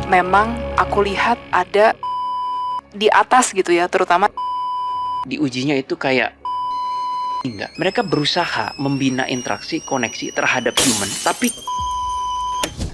memang aku lihat ada di atas gitu ya, terutama Di ujinya itu kayak enggak. Mereka berusaha membina interaksi, koneksi terhadap human, tapi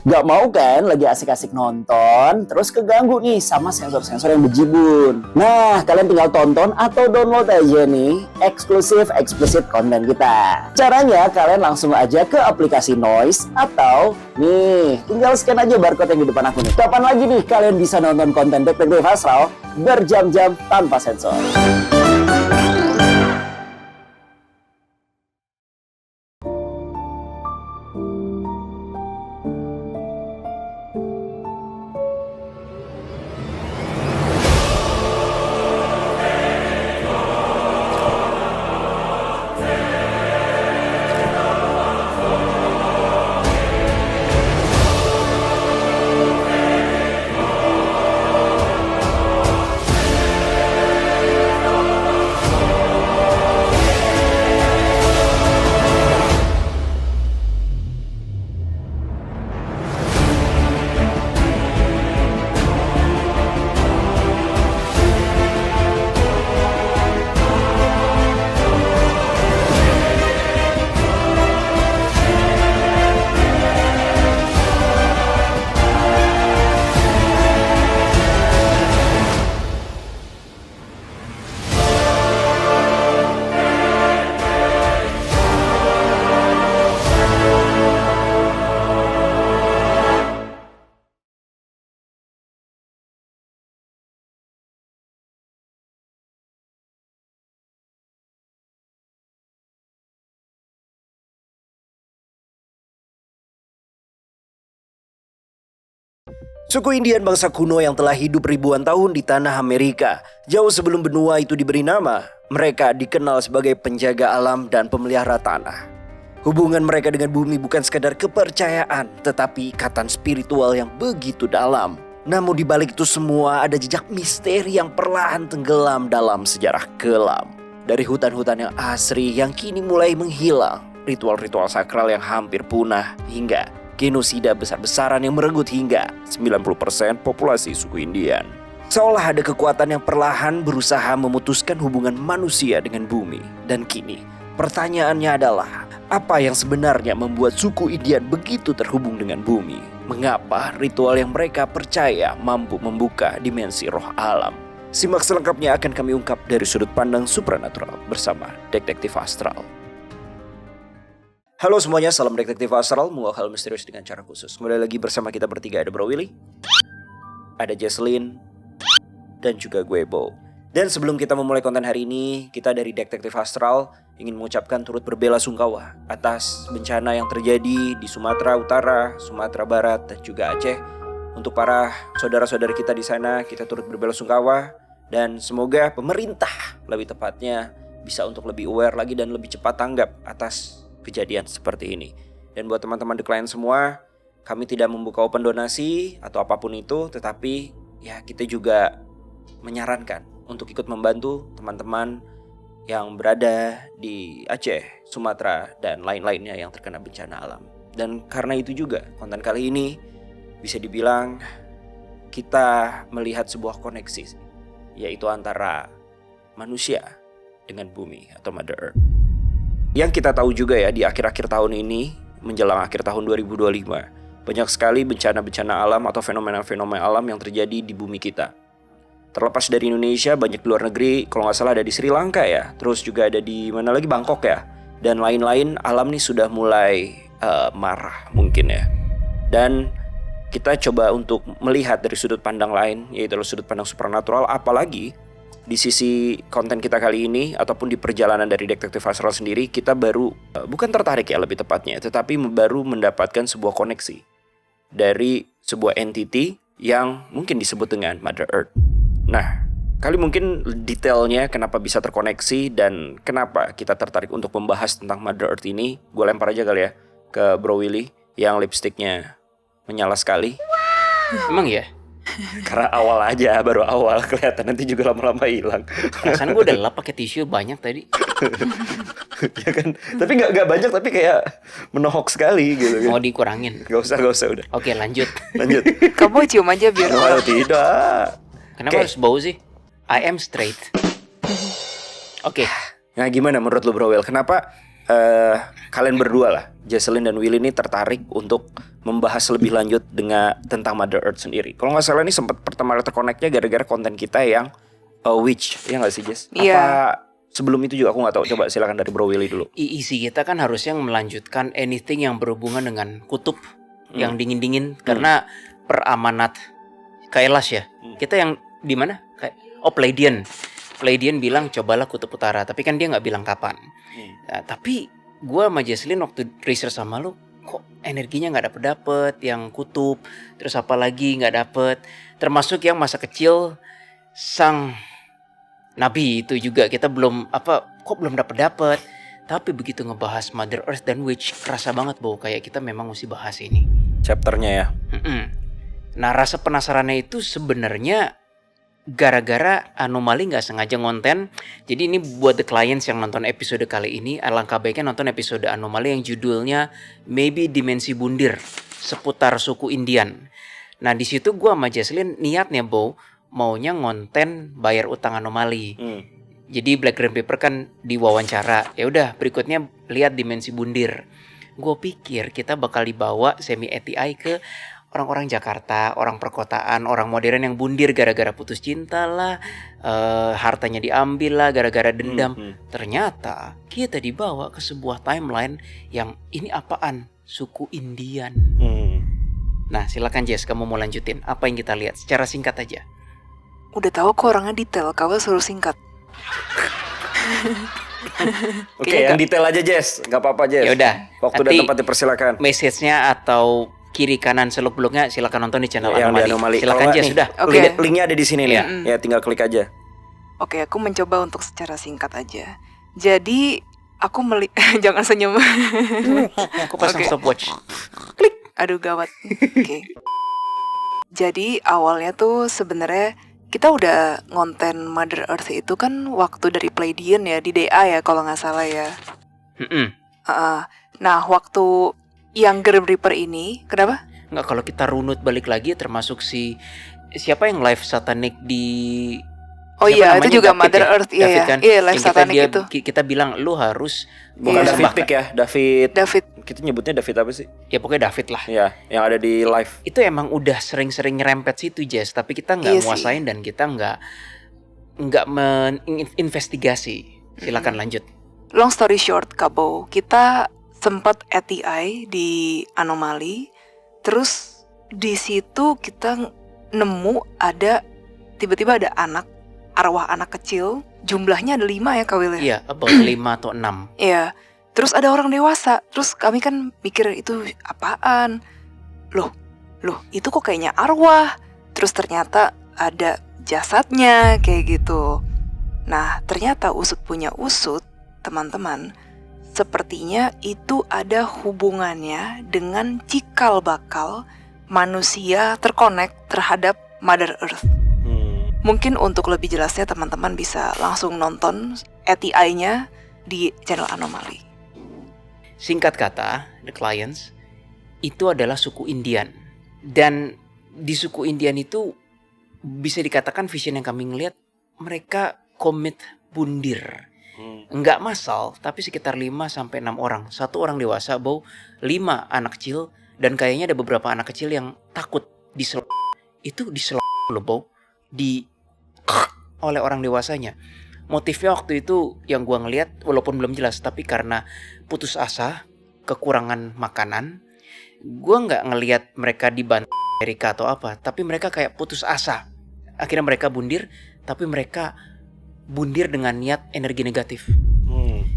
Gak mau kan lagi asik-asik nonton, terus keganggu nih sama sensor-sensor yang bejibun. Nah, kalian tinggal tonton atau download aja nih eksklusif explicit konten kita. Caranya kalian langsung aja ke aplikasi Noise atau nih, tinggal scan aja barcode yang di depan aku nih. Kapan lagi nih kalian bisa nonton konten Detektif Astral berjam-jam tanpa sensor? Suku Indian bangsa kuno yang telah hidup ribuan tahun di tanah Amerika. Jauh sebelum benua itu diberi nama, mereka dikenal sebagai penjaga alam dan pemelihara tanah. Hubungan mereka dengan bumi bukan sekadar kepercayaan, tetapi ikatan spiritual yang begitu dalam. Namun di balik itu semua ada jejak misteri yang perlahan tenggelam dalam sejarah kelam. Dari hutan-hutan yang asri yang kini mulai menghilang, ritual-ritual sakral yang hampir punah, hingga genosida besar-besaran yang merenggut hingga 90% populasi suku Indian. Seolah ada kekuatan yang perlahan berusaha memutuskan hubungan manusia dengan bumi. Dan kini, pertanyaannya adalah, apa yang sebenarnya membuat suku Indian begitu terhubung dengan bumi? Mengapa ritual yang mereka percaya mampu membuka dimensi roh alam? Simak selengkapnya akan kami ungkap dari sudut pandang supranatural bersama Detektif Astral. Halo semuanya, salam Detektif Astral, menguak hal misterius dengan cara khusus. Kembali lagi bersama kita bertiga, ada Bro Willy, ada Jesslyn, dan juga gue Bo. Dan sebelum kita memulai konten hari ini, kita dari Detektif Astral ingin mengucapkan turut berbelasungkawa atas bencana yang terjadi di Sumatera Utara, Sumatera Barat, dan juga Aceh. Untuk para saudara-saudara kita di sana, kita turut berbelasungkawa. Dan semoga pemerintah, lebih tepatnya, bisa untuk lebih aware lagi dan lebih cepat tanggap atas kejadian seperti ini. Dan buat teman-teman The Client semua, kami tidak membuka open donasi atau apapun itu, tetapi ya kita juga menyarankan untuk ikut membantu teman-teman yang berada di Aceh, Sumatera, dan lain-lainnya yang terkena bencana alam. Dan karena itu juga konten kali ini bisa dibilang kita melihat sebuah koneksi, yaitu antara manusia dengan bumi atau Mother Earth. Yang kita tahu juga ya, di akhir-akhir tahun ini, menjelang akhir tahun 2025, banyak sekali bencana-bencana alam atau fenomena-fenomena alam yang terjadi di bumi kita. Terlepas dari Indonesia, banyak di luar negeri, kalau nggak salah ada di Sri Lanka ya, terus juga ada di mana lagi, Bangkok ya, dan lain-lain. Alam nih sudah mulai marah mungkin ya. Dan kita coba untuk melihat dari sudut pandang lain, yaitu sudut pandang supernatural, apalagi di sisi konten kita kali ini ataupun di perjalanan dari Detektif Astral sendiri, kita baru bukan tertarik ya lebih tepatnya, tetapi baru mendapatkan sebuah koneksi dari sebuah entity yang mungkin disebut dengan Mother Earth. Nah, kali mungkin detailnya kenapa bisa terkoneksi dan kenapa kita tertarik untuk membahas tentang Mother Earth ini, gue lempar aja kali ya ke Bro Willy yang lipstiknya menyala sekali. emang ya? Karena baru awal kelihatan, nanti juga lama-lama hilang. Perasaan gue udah lap pakai tisu banyak tadi. Ya kan? Tapi nggak banyak, tapi kayak menohok sekali gitu Mau kan. dikurangin. Gak usah udah. Oke, lanjut. Lanjut. Kamu cium aja biar Oh, tidak. Kenapa Oke. harus bau sih? I am straight. Oke. Nah, gimana menurut lu Bro Will? Kenapa kalian berdua lah, Jesselyn dan Willy ini tertarik untuk membahas lebih lanjut dengan tentang Mother Earth sendiri? Kalau nggak salah ini sempat pertama kali terkoneknya gara-gara konten kita yang Witch, ya nggak sih Jess? Iya. Apa sebelum itu juga aku nggak tahu. Coba silakan dari Bro Willy dulu. Isi kita kan harusnya melanjutkan anything yang berhubungan dengan kutub yang dingin-dingin karena per amanat Kailash ya. Kita yang di mana? Pleiadian. Pleiadian bilang cobalah kutub utara, tapi kan dia nggak bilang kapan. Nah, tapi gue sama Jesselyn waktu research sama lu, kok energinya nggak dapet yang kutub, terus apa lagi nggak dapet, termasuk yang masa kecil sang nabi itu juga kita belum kok belum dapet. Tapi begitu ngebahas Mother Earth dan Witch, kerasa banget bahwa kayak kita memang mesti bahas ini. Chapternya ya. Nah, rasa penasarannya itu sebenarnya gara-gara anomali nggak sengaja ngonten. Jadi ini buat the clients yang nonton episode kali ini, alangkah baiknya nonton episode anomali yang judulnya Maybe Dimensi Bundir seputar suku Indian. Nah, di situ gua sama Jesselyn niatnya maunya ngonten bayar utang anomali. Jadi Black Grand Paper kan diwawancara. Ya udah, berikutnya lihat Dimensi Bundir. Gue pikir kita bakal dibawa semi ATI ke orang-orang Jakarta, orang perkotaan, orang modern yang bundir gara-gara putus cinta lah, hartanya diambil lah gara-gara dendam. Ternyata kita dibawa ke sebuah timeline yang ini apaan? Suku Indian. Nah, silakan Jess, kamu mau lanjutin. Apa yang kita lihat? Secara singkat aja. udah tahu kok orangnya detail, kau suruh singkat. Oke, yang detail aja Jess, nggak apa-apa Jess. Ya udah. Waktu dan tempat dipersilakan. Message-nya atau kiri kanan seluk-beluknya silakan nonton di channel Yang di Anomali. Anomali. Silakan Kalau Jess, nggak sudah. Oke. Linknya ada di sini nih. Ya tinggal klik aja. Oke, aku mencoba untuk secara singkat aja. Jadi aku jangan senyum. Aku pasang Oke. stopwatch. Aduh gawat. Oke. Jadi awalnya tuh sebenarnya kita udah ngonten Mother Earth itu kan waktu dari Pleiadian ya, di DA ya kalau nggak salah ya. Nah waktu yang Grim Reaper ini, kenapa? Nggak, kalau kita runut balik lagi termasuk siapa yang live satanik di Oh siapa iya, namanya? itu juga David Mother ya? Earth, iya David ya. kan? Iya, live Yang satanik itu. Kita bilang lu harus Bukan Iya. David Pick ya, David. Kita nyebutnya David apa sih? Ya pokoknya David lah. Ya, yang ada di live. Itu emang udah sering-sering nyerempet situ Jess, tapi kita nggak Iya sih. nguasain dan kita nggak menginvestigasi. Silakan lanjut. Long story short, Kabo, kita sempat ATI di Anomali. Terus di situ kita nemu tiba-tiba ada arwah anak kecil. Jumlahnya ada 5 ya, Kawil ya? Iya, about 5 atau 6. Iya. Terus ada orang dewasa. Terus kami kan mikir itu apaan? Loh, itu kok kayaknya arwah. Terus ternyata ada jasadnya kayak gitu. Nah, ternyata usut punya usut, teman-teman. Sepertinya itu ada hubungannya dengan cikal bakal manusia terkonek terhadap Mother Earth. Mungkin untuk lebih jelasnya teman-teman bisa langsung nonton ATI-nya di channel Anomali. Singkat kata, the clients itu adalah suku Indian. Dan di suku Indian itu bisa dikatakan vision yang kami ngelihat, mereka komit bundir. Enggak massal, tapi sekitar 5-6 orang. 1 orang dewasa, 5 anak kecil, dan kayaknya ada beberapa anak kecil yang takut itu loh, oleh orang dewasanya. Motifnya waktu itu yang gua ngelihat walaupun belum jelas, tapi karena putus asa, kekurangan makanan, gua nggak ngelihat mereka dibantu Amerika atau apa, tapi mereka kayak putus asa. Akhirnya mereka bundir, tapi mereka bundir dengan niat energi negatif.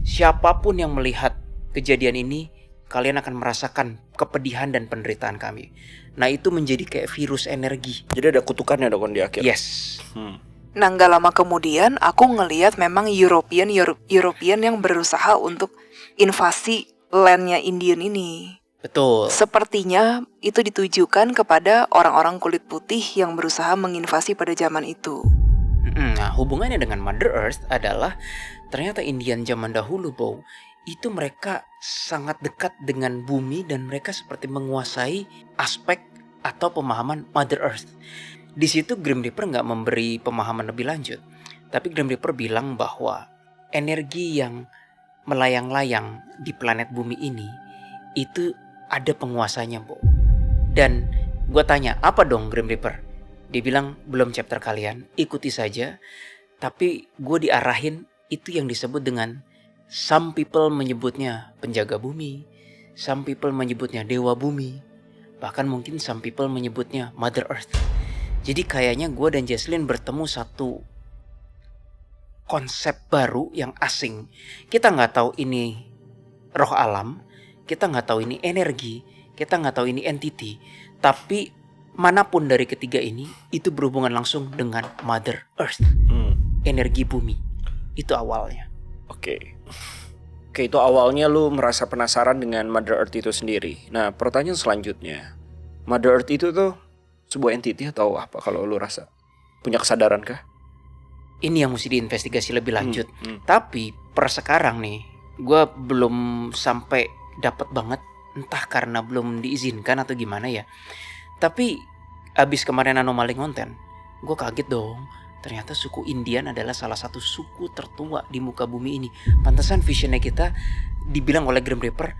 Siapapun yang melihat kejadian ini, kalian akan merasakan kepedihan dan penderitaan kami. Nah, itu menjadi kayak virus energi. Jadi ada kutukannya dong di akhir. Yes. Nah, nggak lama kemudian aku ngelihat memang European yang berusaha untuk invasi landnya Indian ini. Betul. Sepertinya itu ditujukan kepada orang-orang kulit putih yang berusaha menginvasi pada zaman itu. Nah, hubungannya dengan Mother Earth adalah ternyata Indian zaman dahulu, Bow, itu mereka sangat dekat dengan bumi dan mereka seperti menguasai aspek atau pemahaman Mother Earth. Di situ Grim Reaper nggak memberi pemahaman lebih lanjut, tapi Grim Reaper bilang bahwa energi yang melayang-layang di planet bumi ini itu ada penguasanya, Bow. Dan gue tanya, apa dong Grim Reaper? Dia bilang, belum chapter kalian, ikuti saja. Tapi gue diarahin itu yang disebut dengan, some people menyebutnya penjaga bumi, some people menyebutnya dewa bumi, bahkan mungkin some people menyebutnya Mother Earth. Jadi kayaknya gue dan Jesslyn bertemu satu konsep baru yang asing. Kita nggak tahu ini roh alam, kita nggak tahu ini energi, kita nggak tahu ini entity, tapi manapun dari ketiga ini itu berhubungan langsung dengan Mother Earth, energi bumi. Itu awalnya. Oke, itu awalnya lu merasa penasaran dengan Mother Earth itu sendiri. Nah, pertanyaan selanjutnya, Mother Earth itu tuh sebuah entity atau apa kalau lu rasa? Punya kesadaran kah? Ini yang mesti diinvestigasi lebih lanjut. Tapi per sekarang nih, gue belum sampai dapat banget, entah karena belum diizinkan atau gimana ya. Tapi abis kemarin anomali konten, gue kaget dong. Ternyata suku Indian adalah salah satu suku tertua di muka bumi ini. Pantesan visionnya kita dibilang oleh Grim Reaper,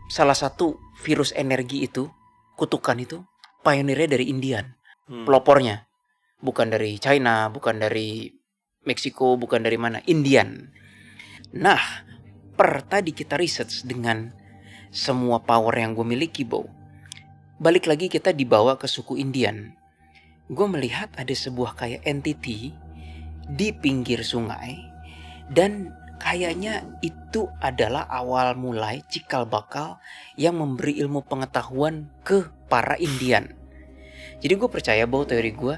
salah satu virus energi itu, kutukan itu, pionirnya dari Indian. Pelopornya. Bukan dari China, bukan dari Meksiko, bukan dari mana. Indian. Nah, per tadi kita research dengan semua power yang gue miliki, Bow. Balik lagi kita dibawa ke suku Indian. Gue melihat ada sebuah kayak entity di pinggir sungai. Dan kayaknya itu adalah awal mulai cikal bakal yang memberi ilmu pengetahuan ke para Indian. Jadi gue percaya bahwa teori gue,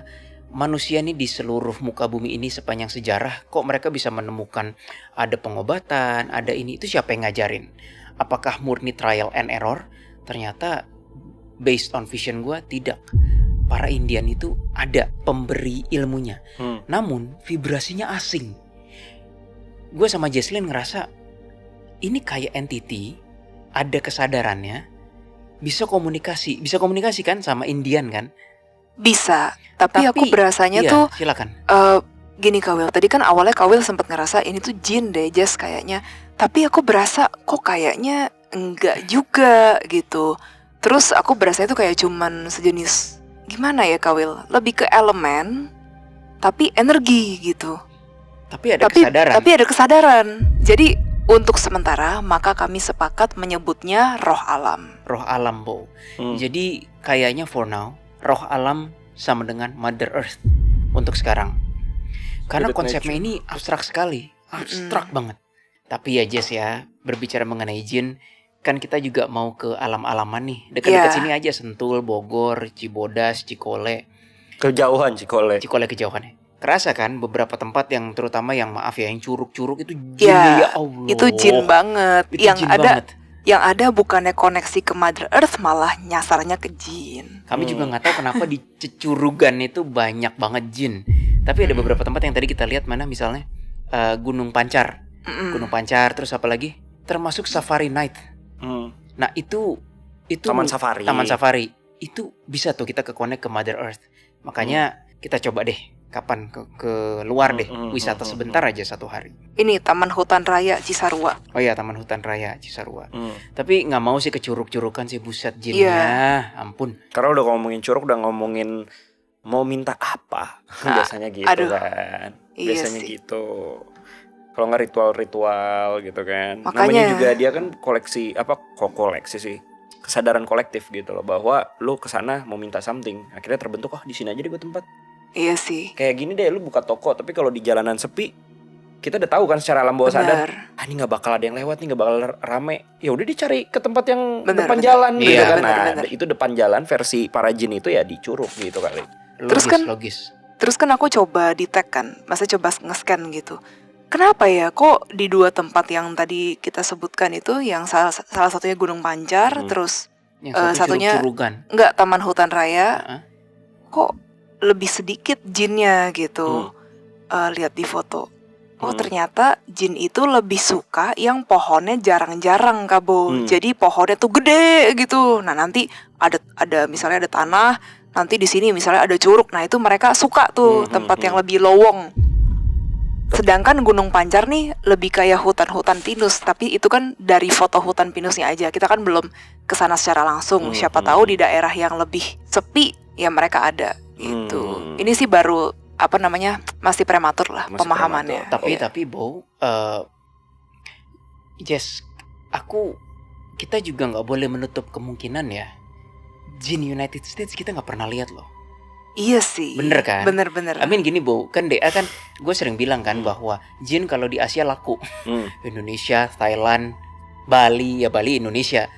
manusia nih di seluruh muka bumi ini sepanjang sejarah, kok mereka bisa menemukan ada pengobatan, ada ini, itu siapa yang ngajarin? Apakah murni trial and error? Ternyata based on vision gue, tidak. Para Indian itu ada pemberi ilmunya. Namun vibrasinya asing. Gue sama Jesslyn ngerasa ini kayak entity, ada kesadarannya, bisa komunikasi kan sama Indian kan? Bisa, tapi aku berasanya iya, tuh silakan. Gini Kawil, tadi kan awalnya Kawil sempat ngerasa ini tuh jin deh Jess kayaknya. Tapi aku berasa kok kayaknya enggak juga gitu. Terus aku berasa itu kayak cuman sejenis, gimana ya Kawil, lebih ke elemen tapi energi gitu. Tapi ada kesadaran. Tapi ada kesadaran. Jadi untuk sementara maka kami sepakat menyebutnya roh alam. Roh alam, Bo. Jadi kayaknya for now roh alam sama dengan Mother Earth untuk sekarang. Karena konsepnya ini abstrak sekali, abstrak banget. Tapi ya Jess ya, berbicara mengenai jin, kan kita juga mau ke alam-alaman nih. Dekat-dekat sini aja, Sentul, Bogor, Cibodas, Cikole. Kejauhan Cikole. Cikole kejauhannya. Kerasa kan beberapa tempat yang terutama yang maaf ya, yang curug-curug itu jin ya Allah. Itu jin banget. Itu yang jin ada banget. Yang ada bukannya koneksi ke Mother Earth, malah nyasarnya ke jin. Kami juga nggak tahu kenapa di Cecurugan itu banyak banget jin. Tapi ada beberapa tempat yang tadi kita lihat, mana misalnya Gunung Pancar. Gunung Pancar, terus apa lagi? Termasuk Safari Night. Nah itu Taman Safari. Itu bisa tuh kita ke-connect ke Mother Earth. Makanya kita coba deh kapan ke luar deh, wisata sebentar aja 1 hari. Ini Taman Hutan Raya Cisarua. Oh iya, Taman Hutan Raya Cisarua. Tapi nggak mau sih ke curug-curugan sih, buset jinnya, ampun. Karena udah ngomongin curug, udah ngomongin mau minta apa, biasanya gitu kan. Biasanya gitu. Kalau nggak ritual-ritual gitu kan. Makanya, namanya juga dia kan koleksi koleksi sih. Kesadaran kolektif gitu loh, bahwa lu kesana mau minta something, akhirnya terbentuk di sini aja deh gue tempat. Iya sih. Kayak gini deh, lu buka toko, tapi kalau di jalanan sepi, kita udah tahu kan secara alam bawah sadar, ini nggak bakal ada yang lewat nih, nggak bakal rame. Ya udah dicari ke tempat yang depan jalan gitu kan. Nah, itu depan jalan versi para jin itu ya di curug gitu kali. Logis. Terus kan aku coba di tag kan, maksudnya coba nge-scan gitu. Kenapa ya kok di 2 tempat yang tadi kita sebutkan itu, yang salah satunya Gunung Pancar, terus yang satunya enggak Taman Hutan Raya, kok lebih sedikit jinnya gitu. Lihat di foto. Oh ternyata jin itu lebih suka yang pohonnya jarang-jarang Kabo. Jadi pohonnya tuh gede gitu. Nah nanti ada misalnya ada tanah, nanti di sini misalnya ada curug. Nah itu mereka suka tuh tempat yang lebih lowong. Sedangkan Gunung Pancar nih lebih kayak hutan-hutan pinus. Tapi itu kan dari foto hutan pinusnya aja. Kita kan belum kesana secara langsung. Siapa tahu di daerah yang lebih sepi ya mereka ada gitu. Ini sih baru masih prematur lah Masih pemahamannya. Tapi Bo, Jess, kita juga nggak boleh menutup kemungkinan ya. Jin United States kita nggak pernah lihat loh. Iya sih. Bener kan? Bener. Gini Bo, kan DA kan gue sering bilang kan bahwa jin kalau di Asia laku. Indonesia, Thailand, Bali, ya Bali Indonesia.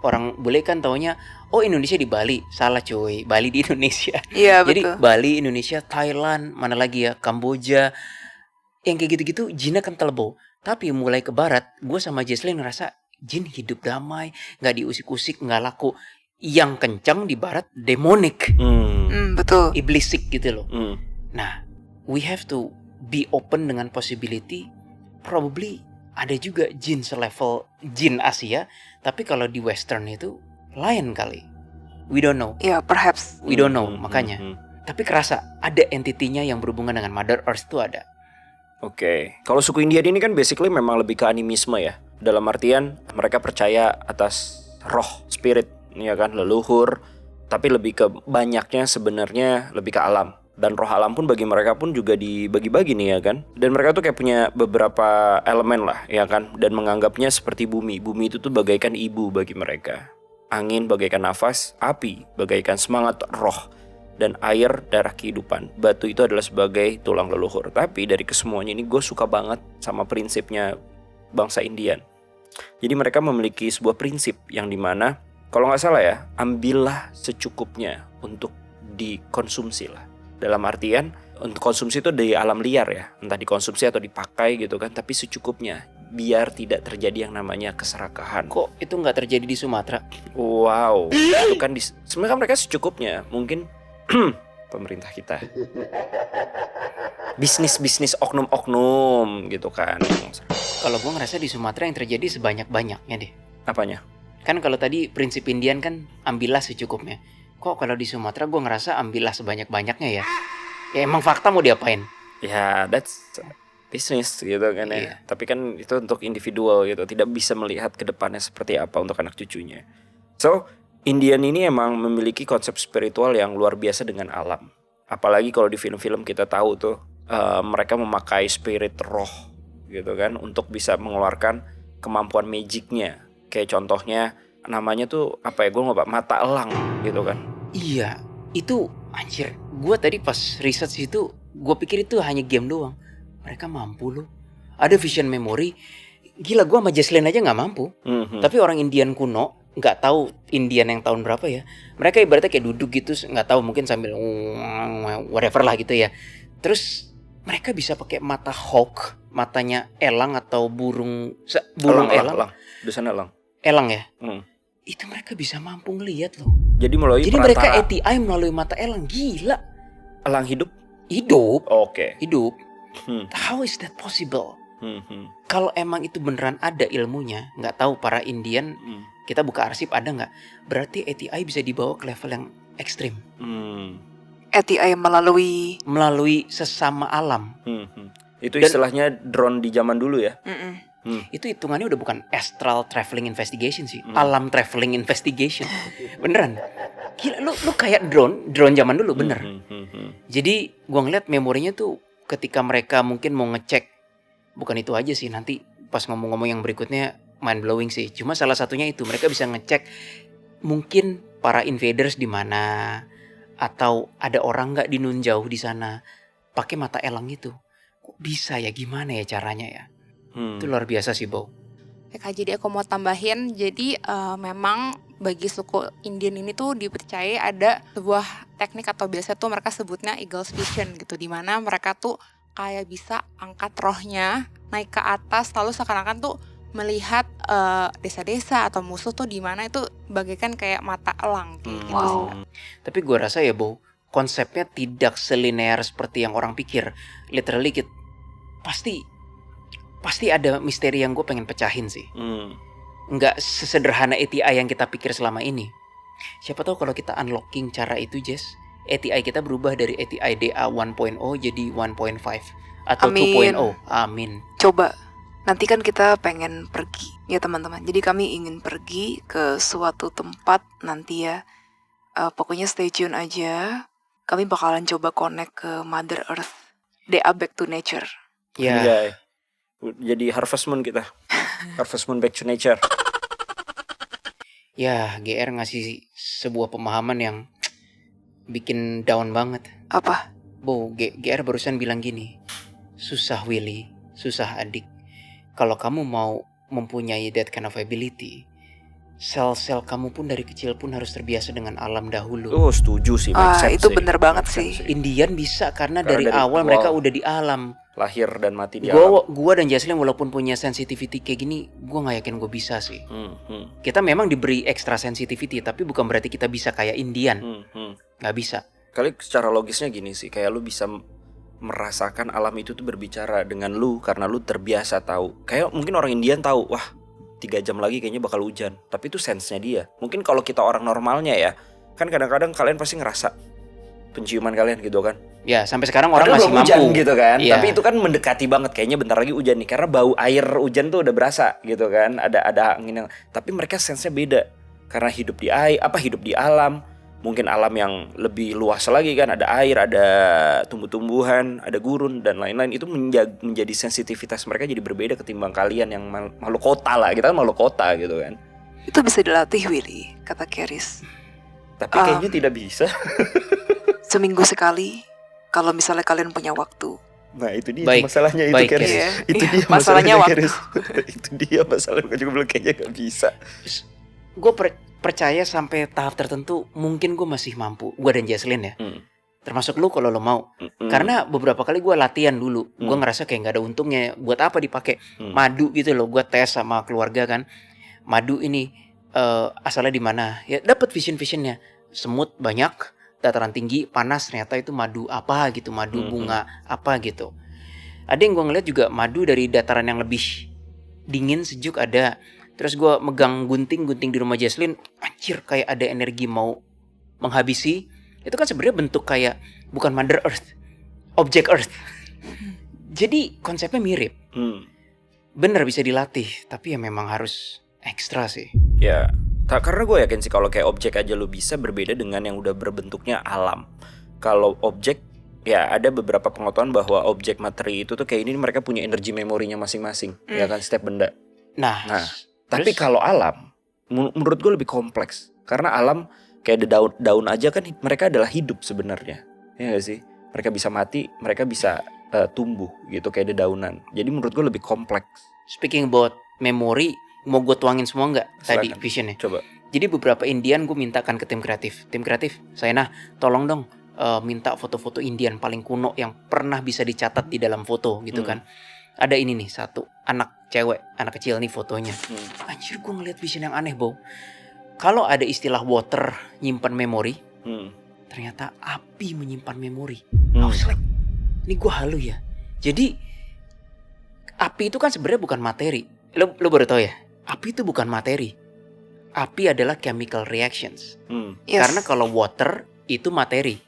Orang bule kan taunya oh Indonesia di Bali. Salah cuy, Bali di Indonesia. Iya Jadi betul. Bali, Indonesia, Thailand, mana lagi ya, Kamboja. Yang kayak gitu-gitu jinnya kental Bo. Tapi mulai ke barat, gue sama Jesslyn ngerasa jin hidup damai, gak diusik-usik, gak laku. Yang kencang di barat demonic, Betul. iblisik gitu loh. Nah, we have to be open dengan possibility probably ada juga jin selevel jin Asia, tapi kalau di Western itu lain kali. We don't know. Ya perhaps. We don't know, makanya. Tapi kerasa ada entitinya yang berhubungan dengan Mother Earth itu ada. Oke. Kalau suku Indian ini kan basically memang lebih ke animisme ya. Dalam artian mereka percaya atas roh, spirit, ya kan, leluhur. Tapi lebih ke banyaknya sebenarnya lebih ke alam. Dan roh alam pun bagi mereka pun juga dibagi-bagi nih ya kan. Dan mereka tuh kayak punya beberapa elemen lah ya kan. Dan menganggapnya seperti bumi. Bumi itu tuh bagaikan ibu bagi mereka. Angin bagaikan nafas, api bagaikan semangat roh. Dan air darah kehidupan. Batu itu adalah sebagai tulang leluhur. Tapi dari kesemuanya ini gue suka banget sama prinsipnya bangsa Indian. Jadi mereka memiliki sebuah prinsip yang dimana kalau nggak salah ya, ambillah secukupnya untuk dikonsumsi lah. Dalam artian untuk konsumsi itu di alam liar ya, entah dikonsumsi atau dipakai gitu kan, tapi secukupnya biar tidak terjadi yang namanya keserakahan. Kok itu nggak terjadi di Sumatera? Wow, itu kan sebenarnya mereka secukupnya, mungkin pemerintah kita. Bisnis oknum-oknum gitu kan. Kalau gue ngerasa di Sumatera yang terjadi sebanyak-banyaknya deh. Apanya? Kan kalau tadi prinsip Indian kan ambillah secukupnya. Kok kalau di Sumatera gue ngerasa ambillah sebanyak-banyaknya ya. Ya emang fakta mau diapain? Ya that's business gitu kan ya. Iya. Tapi kan itu untuk individual gitu. Tidak bisa melihat ke depannya seperti apa untuk anak cucunya. So Indian ini emang memiliki konsep spiritual yang luar biasa dengan alam. Apalagi kalau di film-film kita tahu tuh mereka memakai spirit roh gitu kan untuk bisa mengeluarkan kemampuan magicnya. Kayak contohnya namanya tuh apa ya, gue nggak, mata elang gitu kan. Iya, itu anjir. Gue tadi pas research itu, gue pikir itu hanya game doang. Mereka mampu loh. Ada vision memory. Gila, gue sama Jesslyn aja nggak mampu. Tapi orang Indian kuno, nggak tahu Indian yang tahun berapa ya. Mereka ibaratnya kayak duduk gitu, nggak tahu mungkin sambil whatever lah gitu ya. Terus mereka bisa pakai mata hawk, matanya elang atau burung elang. Dosan elang. Elang ya. Itu mereka bisa mampu ngelihat loh. Jadi mereka ATI melalui mata elang. Gila. Elang hidup. Oke. Hidup. Hmm. How is that possible? Kalau emang itu beneran ada ilmunya, nggak tahu para Indian, kita buka arsip ada nggak? Berarti ATI bisa dibawa ke level yang ekstrim. ATI melalui sesama alam. Itu istilahnya drone di zaman dulu ya. Itu hitungannya udah bukan astral traveling investigation sih, alam traveling investigation. Beneran. Gila, lu kayak drone zaman dulu bener. Jadi gua ngeliat memorinya tuh ketika mereka mungkin mau ngecek, bukan itu aja sih, nanti pas ngomong-ngomong yang berikutnya mind blowing sih. Cuma salah satunya itu mereka bisa ngecek mungkin para invaders di mana, atau ada orang nggak di nun jauh di sana pakai mata elang itu. Kok bisa ya, gimana ya caranya ya? Itu luar biasa sih, Bo. Ya Kak, jadi aku mau tambahin, jadi memang bagi suku Indian ini tuh dipercaya ada sebuah teknik atau biasa tuh mereka sebutnya eagle's vision gitu, dimana mereka tuh kayak bisa angkat rohnya naik ke atas, lalu seakan-akan tuh melihat desa-desa atau musuh tuh di mana itu bagaikan kayak mata elang kayak gitu sih, Kak. Tapi gue rasa ya, Bo, konsepnya tidak selinear seperti yang orang pikir. Literally pasti pasti ada misteri yang gue pengen pecahin sih. Hmm. Nggak sesederhana ATI yang kita pikir selama ini. Siapa tahu kalau kita unlocking cara itu, Jess, ATI kita berubah dari ATI DA 1.0 jadi 1.5 atau Amin. 2.0. Amin. Coba, nanti kan kita pengen pergi ya teman-teman. Jadi kami ingin pergi ke suatu tempat nanti ya. Pokoknya stay tune aja. Kami bakalan coba connect ke Mother Earth. DA back to nature. Ya, Anjay. Jadi Harvest Moon kita. Harvest Moon back to nature. ya GR ngasih sebuah pemahaman yang bikin down banget. Apa? GR barusan bilang gini, susah Willy, susah adik. Kalau kamu mau mempunyai that kind of ability, sel-sel kamu pun dari kecil pun harus terbiasa dengan alam dahulu. Oh, setuju sih. make sense Itu sih. bener banget Make sih. sense Indian bisa karena Karena dari dari awal awal. mereka udah di alam. Lahir dan mati di alam. Gua dan Jaslyn walaupun punya sensitivity kayak gini, gua nggak yakin gue bisa sih. Hmm. Kita memang diberi extra sensitivity, tapi bukan berarti kita bisa kayak Indian. Nggak bisa. Kali secara logisnya gini sih, kayak lu bisa merasakan alam itu tuh berbicara dengan lu karena lu terbiasa tahu. Kayak mungkin orang Indian tahu, wah 3 jam lagi kayaknya bakal hujan. Tapi itu sense-nya dia. Mungkin kalau kita orang normalnya ya, kan kadang-kadang kalian pasti ngerasa penciuman kalian gitu kan. Ya sampai sekarang orang Padahal masih belum hujan mampu. gitu kan. Iya. Tapi itu kan mendekati banget, kayaknya bentar lagi hujan nih. Karena bau air hujan tuh udah berasa gitu kan. Ada angin yang, tapi mereka sense-nya beda. Karena hidup di air, hidup di alam. Mungkin alam yang lebih luas lagi kan. Ada air, ada tumbuh-tumbuhan, ada gurun dan lain-lain. Itu menjadi sensitivitas mereka jadi berbeda ketimbang kalian yang makhluk kota lah. Kita kan makhluk kota gitu kan. Itu bisa dilatih Willy, kata Keris. Tapi kayaknya tidak bisa. Seminggu sekali, kalau misalnya kalian punya waktu. Nah itu dia Baik. masalahnya itu Baik, Keris. Iya. Itu Iya, dia masalahnya waktu. Keris. Itu dia masalahnya. Gue juga bilang kayaknya gak bisa. Gue percaya sampai tahap tertentu mungkin gue masih mampu. Gue dan Jaslyn ya. Termasuk lu kalau lo mau. Karena beberapa kali gue latihan dulu. Gue ngerasa kayak gak ada untungnya. Buat apa dipakai madu gitu loh. Gue tes sama keluarga kan. Madu ini asalnya di mana? Ya dapat visionnya. Semut banyak, dataran tinggi, panas, ternyata itu madu apa gitu, madu bunga apa gitu. Ada yang gue ngeliat juga madu dari dataran yang lebih dingin, sejuk ada. Terus gue megang gunting di rumah Jaslyn, anjir kayak ada energi mau menghabisi. Itu kan sebenarnya bentuk kayak bukan Mother Earth, object Earth. Jadi konsepnya mirip. Bener bisa dilatih, tapi ya memang harus ekstra sih. Ya, karena gue yakin sih kalau kayak objek aja lu bisa, berbeda dengan yang udah berbentuknya alam. Kalau objek, ya ada beberapa pengetahuan bahwa objek materi itu tuh kayak ini mereka punya energi memorinya masing-masing, ya kan, setiap benda. Nah Tapi kalau alam, menurut gue lebih kompleks. Karena alam kayak ada daun aja kan, mereka adalah hidup sebenarnya, ya gak sih? Mereka bisa mati, mereka bisa tumbuh gitu kayak dedaunan. Jadi menurut gue lebih kompleks. Speaking about memory, mau gue tuangin semua nggak tadi Silakan. visionnya? Coba. Jadi beberapa Indian gue mintakan ke tim kreatif. Tim kreatif, saya tolong dong minta foto-foto Indian paling kuno yang pernah bisa dicatat di dalam foto gitu kan. Ada ini nih satu anak cewek, anak kecil nih fotonya. Anjir gue ngeliat vision yang aneh Bo. Kalau ada istilah water nyimpan memori, ternyata api menyimpan memori. I was like, ini gue halu ya. Jadi api itu kan sebenarnya bukan materi. Lo baru tau ya? Api itu bukan materi. Api adalah chemical reactions. Yes. Karena kalau water itu materi.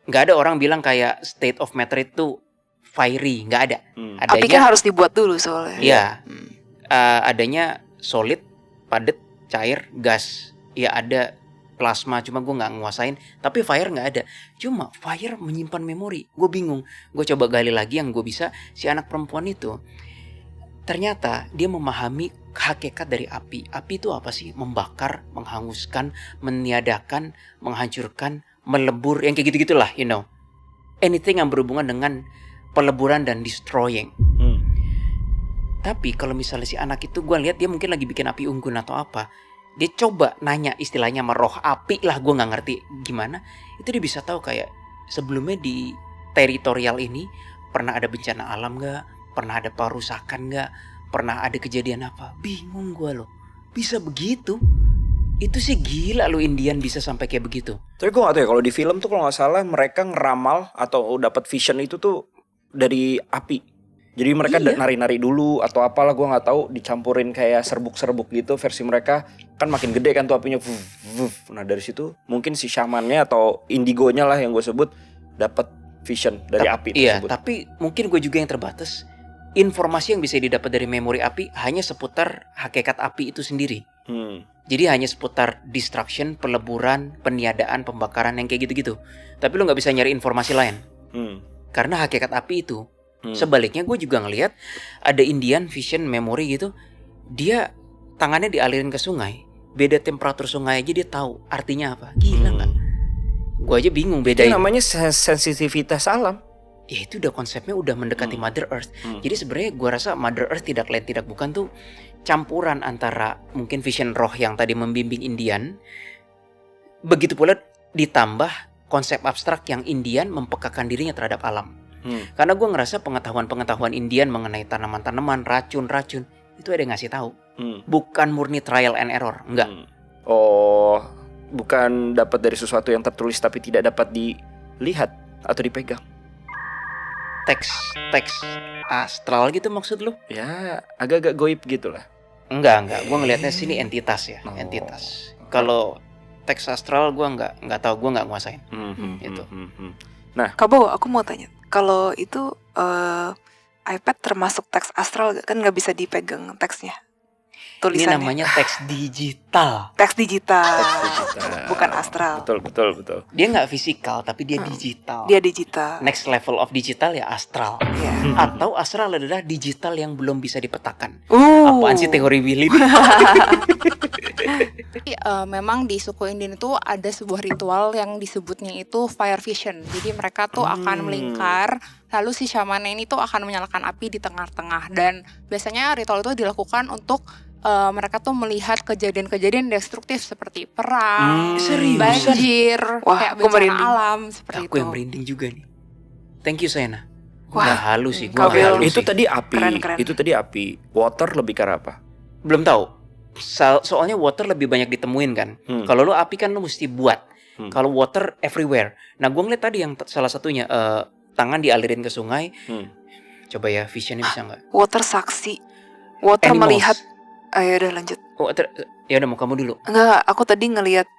Nggak ada orang bilang kayak state of matter itu fiery. Nggak ada. Api kan harus dibuat dulu soalnya. Iya. Adanya solid, padat, cair, gas. Ya ada plasma, cuma gue nggak nguasain. Tapi fire nggak ada. Cuma fire menyimpan memori. Gue bingung. Gue coba gali lagi yang gue bisa. Si anak perempuan itu ternyata dia memahami hakikat dari api. Api itu apa sih? Membakar, menghanguskan, meniadakan, menghancurkan, melebur, yang kayak gitu-gitulah, you know. Anything yang berhubungan dengan peleburan dan destroying. Tapi kalau misalnya si anak itu, gue lihat dia mungkin lagi bikin api unggun atau apa. Dia coba nanya istilahnya sama roh api lah, gue gak ngerti gimana. Itu dia bisa tahu kayak sebelumnya di teritorial ini pernah ada bencana alam gak? Pernah ada perusakan gak? Pernah ada kejadian apa? Bingung gue loh. Bisa begitu? Itu sih gila lo, Indian bisa sampai kayak begitu. Tapi gue gak tahu ya, kalau di film tuh kalau gak salah mereka ngeramal atau dapat vision itu tuh dari api. Jadi mereka Iya. nari-nari dulu atau apalah gue nggak tahu, dicampurin kayak serbuk-serbuk gitu versi mereka kan makin gede kan tuh apinya. Nah dari situ mungkin si shamannya atau indigonya lah yang gue sebut dapat vision dari api Iya, tersebut. tapi mungkin gue juga yang terbatas. Informasi yang bisa didapat dari memori api hanya seputar hakikat api itu sendiri. Jadi hanya seputar destruction, peleburan, peniadaan, pembakaran yang kayak gitu-gitu. Tapi lo nggak bisa nyari informasi lain. Karena hakikat api itu. Sebaliknya gue juga ngelihat ada Indian vision memory gitu. Dia tangannya dialirin ke sungai. Beda temperatur sungai aja dia tahu artinya apa. Gila nggak? Gue aja bingung Itu bedain. namanya sensitivitas alam. Ya itu udah konsepnya udah mendekati Mother Earth. Jadi sebenarnya gue rasa Mother Earth tidak lain tidak bukan tuh campuran antara mungkin vision roh yang tadi membimbing Indian. Begitu pula ditambah konsep abstrak yang Indian mempekakan dirinya terhadap alam. Karena gue ngerasa pengetahuan Indian mengenai tanaman-tanaman, racun-racun itu ada yang ngasih tahu. Bukan murni trial and error, enggak. Oh, bukan dapat dari sesuatu yang tertulis tapi tidak dapat dilihat atau dipegang. Teks astral gitu maksud lu? Ya, agak-agak goib gitulah. Enggak. Gue ngelihatnya sini entitas ya, Oh. entitas. Kalau teks astral gue nggak tahu, gue nggak nguasain. Itu. Kak Bo, aku mau tanya, kalau itu iPad termasuk teks astral gak? Kan nggak bisa dipegang teksnya, Ini tulisannya. namanya teks digital. Teks digital, Digital. bukan astral. Betul. Dia nggak fisikal tapi dia digital. Dia digital. Next level of digital ya astral. Iya. Atau astral adalah digital yang belum bisa dipetakan. Apaan sih teori Willy? Jadi, memang di suku Indian itu ada sebuah ritual yang disebutnya itu fire vision. Jadi mereka tuh akan melingkar, lalu si shaman ini tuh akan menyalakan api di tengah-tengah. Dan biasanya ritual itu dilakukan untuk mereka tuh melihat kejadian-kejadian destruktif seperti perang, Seriusan? banjir, Wah, kayak aku bencana merinding. alam seperti Aku itu. yang merinding juga nih. Thank you Sayana. Wah, Nggak halus sih, gue Kak Bill. halus Itu sih. tadi api. Keren. Itu tadi api. Water lebih ke arah apa? Belum tahu. Soalnya water lebih banyak ditemuin kan. Kalau lu api kan lu mesti buat. Kalau water everywhere. Nah gue ngeliat tadi yang salah satunya tangan dialirin ke sungai. Coba ya visionnya bisa nggak? Water saksi, water Animals. melihat. Ayo udah lanjut. Water, ya udah mau kamu dulu. Enggak, aku tadi ngelihat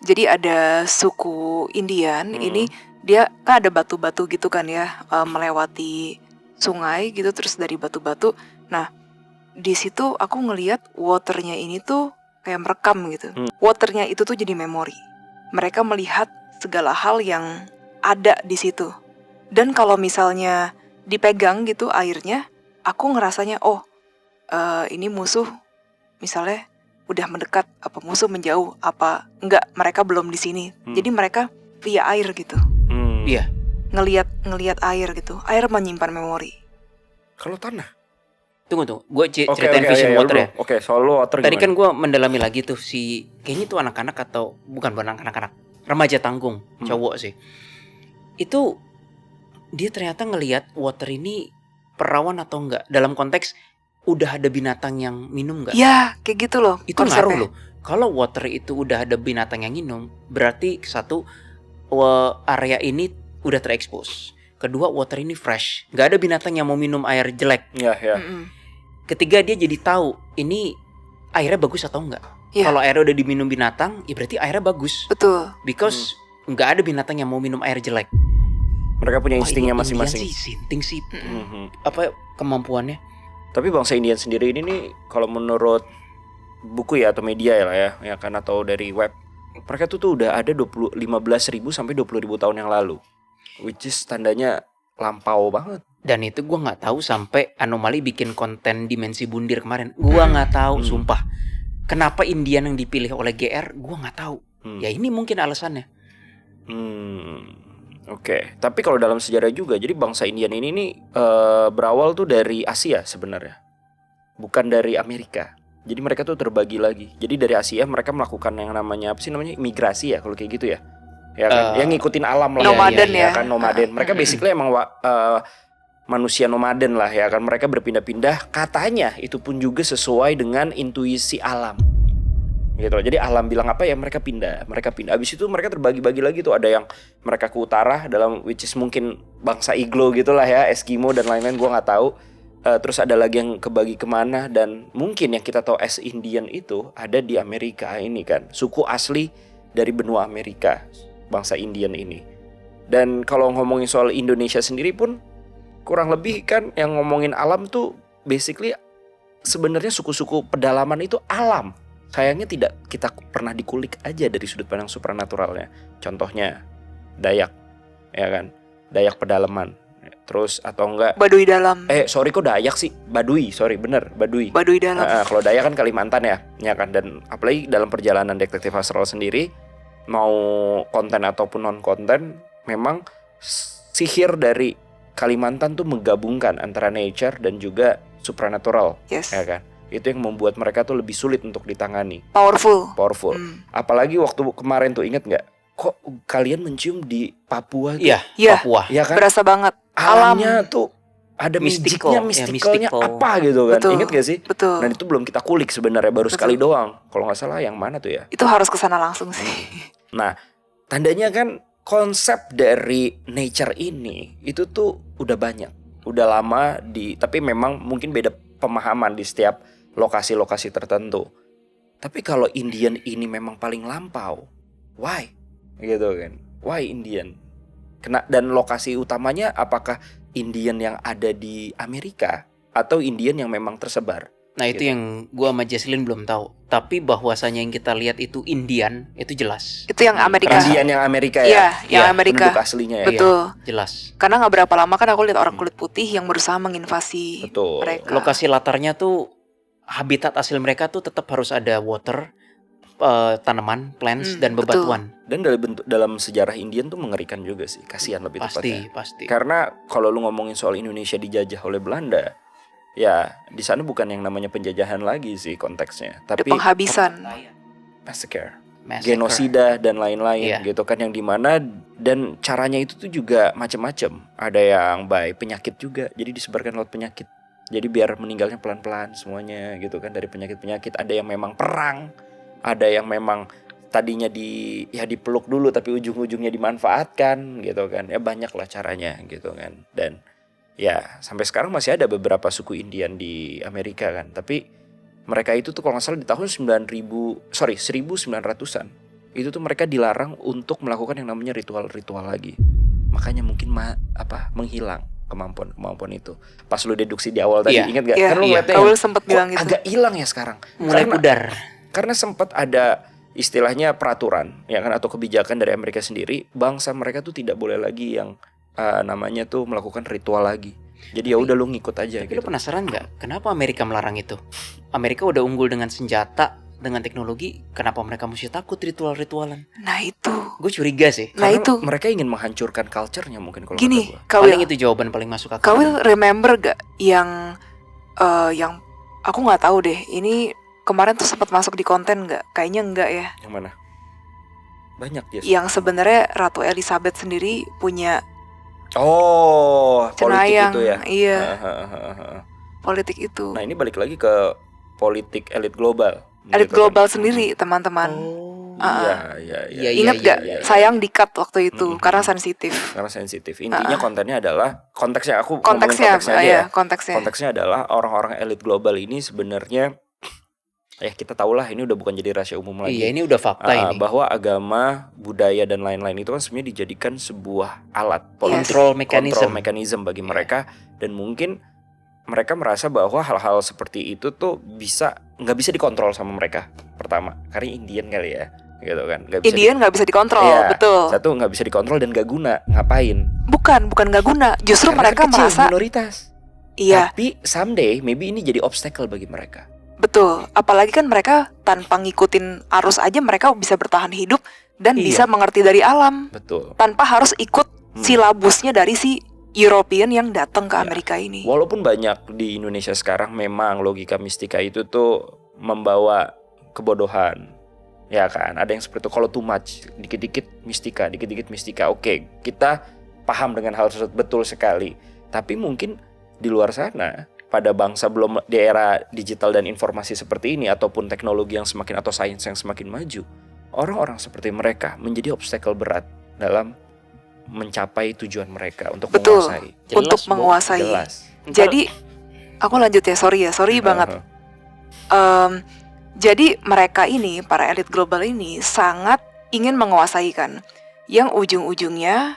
jadi ada suku Indian ini, dia kan ada batu-batu gitu kan ya, melewati sungai gitu, terus dari batu-batu. Nah, di situ aku ngelihat waternya ini tuh kayak merekam gitu. Waternya itu tuh jadi memori. Mereka melihat segala hal yang ada di situ. Dan kalau misalnya dipegang gitu airnya, aku ngerasanya ini musuh misalnya udah mendekat, apa musuh menjauh, apa enggak, mereka belum di sini. Jadi mereka via air gitu. Iya. Ngelihat air gitu. Air menyimpan memori. Kalau tanah. Tunggu. Gue ceritain vision iya, water ya. Oke, soal water Tadi gimana? kan gue mendalami lagi tuh si kayaknya tuh anak-anak atau bukan anak-anak, remaja tanggung, cowok sih. Itu dia ternyata ngelihat water ini perawan atau enggak, dalam konteks udah ada binatang yang minum enggak? Ya, kayak gitu loh. Itu konsepnya. ngaruh loh. Kalau water itu udah ada binatang yang minum, berarti satu area ini udah terekspos. Kedua, water ini fresh, nggak ada binatang yang mau minum air jelek. Ya. Mm-mm. Ketiga, dia jadi tahu ini airnya bagus atau enggak. Iya. Kalau airnya udah diminum binatang, ya berarti airnya bagus. Betul. Because nggak ada binatang yang mau minum air jelek. Mereka punya Wah, instingnya ini masing-masing. Indian sih, sinting sih. Mhm. Apa kemampuannya? Tapi bangsa Indian sendiri ini nih, kalau menurut buku ya atau media ya kan, atau dari web, mereka tuh udah ada 15.000 sampai 20.000 tahun yang lalu, which is tandanya lampau banget. Dan itu gue nggak tahu sampai Anomali bikin konten Dimensi Bundir kemarin. Gue nggak tahu, sumpah. Kenapa Indian yang dipilih oleh GR? Gue nggak tahu. Ya ini mungkin alasannya. Oke. Tapi kalau dalam sejarah juga, jadi bangsa Indian ini nih berawal tuh dari Asia sebenarnya, bukan dari Amerika. Jadi mereka tuh terbagi lagi. Jadi dari Asia mereka melakukan yang namanya apa sih namanya, migrasi ya kalau kayak gitu ya. Ya kan, yang ngikutin alam lah. Nomaden ya ya. kan, nomaden. Mereka basically emang manusia nomaden lah ya kan. Mereka berpindah-pindah. Katanya itu pun juga sesuai dengan intuisi alam. gitu loh. Jadi alam bilang apa ya mereka pindah. Abis itu mereka terbagi-bagi lagi tuh, ada yang mereka ke utara dalam which is mungkin bangsa Iglo gitulah ya, Eskimo dan lain-lain, gue nggak tahu. Terus ada lagi yang kebagi kemana, dan mungkin yang kita tahu as Indian itu ada di Amerika ini kan, suku asli dari benua Amerika, bangsa Indian ini. Dan kalau ngomongin soal Indonesia sendiri pun kurang lebih kan yang ngomongin alam tuh basically sebenarnya suku-suku pedalaman itu alam. Sayangnya tidak kita pernah dikulik aja dari sudut pandang supranaturalnya. Contohnya Dayak, ya kan? Dayak pedalaman. Terus atau enggak Baduy dalam. sorry kok Dayak sih? Baduy, sorry bener Baduy. Baduy dalam. Kalau Dayak kan Kalimantan ya kan. Dan apalagi dalam perjalanan Detektif Astral sendiri, mau konten ataupun non konten, memang sihir dari Kalimantan tuh menggabungkan antara nature dan juga supranatural, Yes. ya kan? Itu yang membuat mereka tuh lebih sulit untuk ditangani. Powerful. Apalagi waktu kemarin tuh, inget nggak? Kok kalian mencium di Papua tuh? Iya, Iya. Papua. Ya kan? Berasa banget. Alamnya tuh ada Mystical, misticalnya mystical. apa gitu kan? Betul. Ingat gak sih? Betul. Dan itu belum kita kulik sebenarnya, baru Betul. sekali doang. Kalau nggak salah yang mana tuh ya? Itu harus kesana langsung sih. Nah, tandanya kan konsep dari nature ini itu tuh udah banyak, udah lama tapi memang mungkin beda pemahaman di setiap lokasi-lokasi tertentu. Tapi kalau Indian ini memang paling lampau, why? Gitu kan? Why Indian? Dan lokasi utamanya apakah Indian yang ada di Amerika atau Indian yang memang tersebar? Nah itu Gitu. yang gua sama Jesslyn belum tahu. Tapi bahwasanya yang kita lihat itu Indian, itu jelas. Itu yang Amerika. Indian yang Amerika Iya, ya? yang Iya, Amerika. penduduk aslinya ya? Betul. Jelas. Karena nggak berapa lama kan aku lihat orang kulit putih yang berusaha menginvasi Betul. mereka. Lokasi latarnya tuh, habitat asli mereka tuh tetap harus ada water, tanaman, plants, dan betul. bebatuan. Dan dalam sejarah Indian tuh mengerikan juga sih, kasihan lebih tepatnya. Pasti. Karena kalau lu ngomongin soal Indonesia dijajah oleh Belanda, ya di sana bukan yang namanya penjajahan lagi sih konteksnya, Ada tapi penghabisan. massacre, Massacre. genosida dan lain-lain Iya. gitu kan, yang dimana dan caranya itu tuh juga macam-macam. Ada yang by penyakit juga, jadi disebarkan lewat penyakit. Jadi biar meninggalnya pelan-pelan semuanya gitu kan, dari penyakit-penyakit. Ada yang memang perang, ada yang memang tadinya dipeluk dulu tapi ujung-ujungnya dimanfaatkan gitu kan. Ya banyak lah caranya gitu kan. Dan ya sampai sekarang masih ada beberapa suku Indian di Amerika kan. Tapi mereka itu tuh kalau nggak salah di tahun 1900-an itu tuh mereka dilarang untuk melakukan yang namanya ritual-ritual lagi. Makanya mungkin menghilang kemampuan itu. Pas lu deduksi di awal tadi, Iya. ingat gak? Iya, Kan lu iya. ngeliatnya Kau yang, sempat kok bilang gitu. agak hilang ya sekarang. Mulai pudar. Karena sempat ada istilahnya peraturan ya kan, atau kebijakan dari Amerika sendiri, bangsa mereka tuh tidak boleh lagi yang namanya tuh melakukan ritual lagi. Jadi ya udah lu ngikut aja Tapi gitu. lu penasaran nggak? Kenapa Amerika melarang itu? Amerika udah unggul dengan senjata, dengan teknologi. Kenapa mereka mesti takut ritual-ritualan? Nah itu. Gue curiga sih. Nah Karena itu. mereka ingin menghancurkan culture-nya mungkin kalau Gini, kata gua. Paling Kawil. itu jawaban paling masuk akal. Kawil remember gak yang aku nggak tahu deh. Ini kemarin tuh sempat masuk di konten nggak? Kayaknya enggak ya. Yang mana? Banyak ya. Yang sebenarnya Ratu Elizabeth sendiri punya Oh, politik cenayang. itu ya. Iya, politik itu. Nah, ini balik lagi ke politik elit global. Elit Gitu kan. global sendiri, teman-teman. Oh. Iya. Iya, Ingat gak? iya. Sayang di-cut waktu itu Mm-mm. karena sensitif. Karena sensitif. Intinya kontennya adalah konteksnya, aku ngomongin Konteksnya, konteksnya aja ya, ya. konteksnya. Konteksnya adalah orang-orang elit global ini sebenarnya ya kita tahulah ini udah bukan jadi rahasia umum lagi. Iya, ini udah fakta ini. Bahwa agama, budaya dan lain-lain itu kan sebenarnya dijadikan sebuah alat politik, Control mechanism. control mechanism bagi mereka, dan mungkin mereka merasa bahwa hal-hal seperti itu tuh nggak bisa dikontrol sama mereka. Pertama, karena Indian kali ya, gitu kan. Indian nggak bisa dikontrol, Iya, betul. Satu, nggak bisa dikontrol dan nggak guna. Ngapain? Bukan nggak guna. Justru Karena mereka kecil, merasa, minoritas. iya, Tapi someday maybe ini jadi obstacle bagi mereka. betul. Apalagi kan mereka tanpa ngikutin arus aja mereka bisa bertahan hidup dan Iya. bisa mengerti dari alam Betul. tanpa harus ikut silabusnya dari si European yang datang ke Ya. Amerika ini. Walaupun banyak di Indonesia sekarang memang logika mistika itu tuh membawa kebodohan. Ya kan, ada yang seperti itu. Kalau too much, dikit-dikit mistika. Oke, kita paham dengan hal tersebut, betul sekali. Tapi mungkin di luar sana, pada bangsa belum di era digital dan informasi seperti ini, ataupun teknologi yang semakin atau sains yang semakin maju, orang-orang seperti mereka menjadi obstacle berat dalam mencapai tujuan mereka untuk Betul. menguasai. Untuk Bo. menguasai. Jelas. Jadi aku lanjut ya, sorry banget. Jadi mereka ini, para elit global ini sangat ingin menguasai kan, yang ujung-ujungnya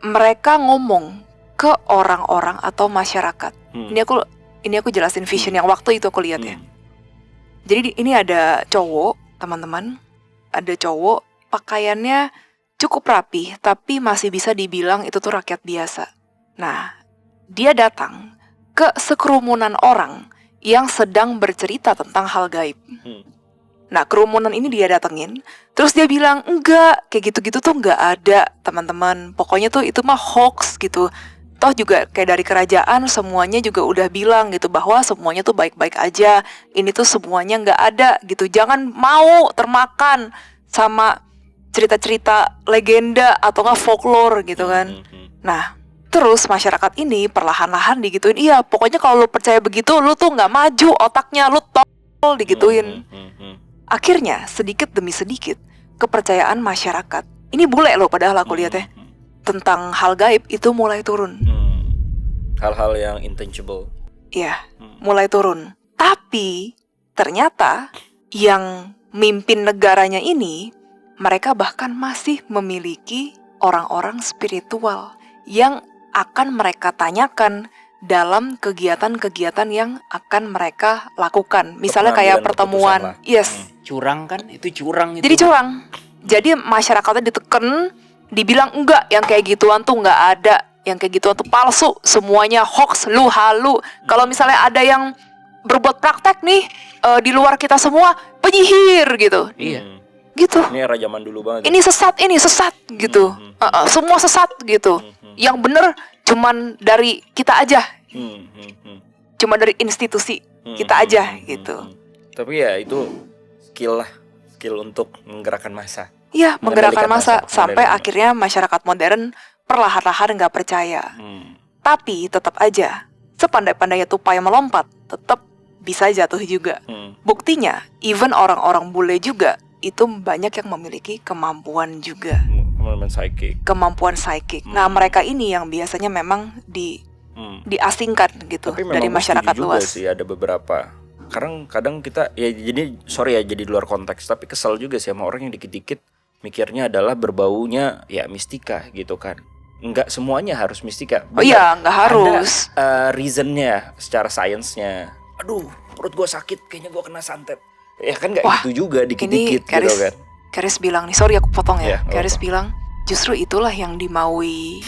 mereka ngomong ke orang-orang atau masyarakat. Ini aku jelasin vision yang waktu itu aku lihat ya. Jadi ini ada cowok, teman-teman, ada cowok pakaiannya cukup rapi, tapi masih bisa dibilang itu tuh rakyat biasa. Nah, dia datang ke sekerumunan orang yang sedang bercerita tentang hal gaib. Nah, kerumunan ini dia datengin, terus dia bilang, enggak, kayak gitu-gitu tuh enggak ada, teman-teman. Pokoknya tuh itu mah hoax gitu. Toh juga kayak dari kerajaan semuanya juga udah bilang gitu bahwa semuanya tuh baik-baik aja. Ini tuh semuanya enggak ada gitu. Jangan mau termakan sama cerita-cerita legenda atau nggak folklore gitu kan. Nah, terus masyarakat ini perlahan-lahan digituin. Iya, pokoknya kalau lu percaya begitu, lu tuh nggak maju otaknya, lu tol digituin. Akhirnya sedikit demi sedikit kepercayaan masyarakat, ini bule loh padahal aku lihat ya, tentang hal gaib itu mulai turun. Hal-hal yang intangible. Iya, mulai turun. Tapi ternyata yang mimpin negaranya ini, mereka bahkan masih memiliki orang-orang spiritual yang akan mereka tanyakan dalam kegiatan-kegiatan yang akan mereka lakukan. Misalnya kayak pertemuan, yes. Curang kan? Itu curang itu. Jadi curang. Jadi masyarakatnya diteken, dibilang enggak, yang kayak gituan tuh enggak ada, yang kayak gituan tuh palsu, semuanya hoax, lu halu. Kalau misalnya ada yang berbuat praktek nih di luar kita semua, penyihir gitu. Iya. Gitu. Ini era zaman dulu banget. Ini sesat gitu. Semua sesat gitu. Yang bener cuman dari kita aja. Cuma dari institusi kita aja gitu. Tapi ya itu skill untuk menggerakkan massa. Iya, menggerakkan massa sampai mengendalikan akhirnya masyarakat modern perlahan-lahan nggak percaya. Tapi tetap aja, sepandai-pandainya tupai melompat, tetap bisa jatuh juga. Buktinya, even orang-orang bule juga itu banyak yang memiliki kemampuan juga. Kemampuan psychic. Nah, mereka ini yang biasanya memang diasingkan gitu. Tapi dari masyarakat juga luas. sih ada beberapa. Kadang kita ya jadi sorry ya jadi di luar konteks, tapi kesel juga sih sama orang yang dikit-dikit mikirnya adalah berbaunya ya mistika gitu kan. Enggak semuanya harus mistika. Oh iya, enggak harus. Ada reasonnya secara sainsnya. Aduh, perut gue sakit, kayaknya gue kena santet. Ya kan nggak gitu juga dikit-dikit gitu kan. Karis bilang nih, sorry aku potong ya. apa-apa. Karis bilang justru itulah yang dimaui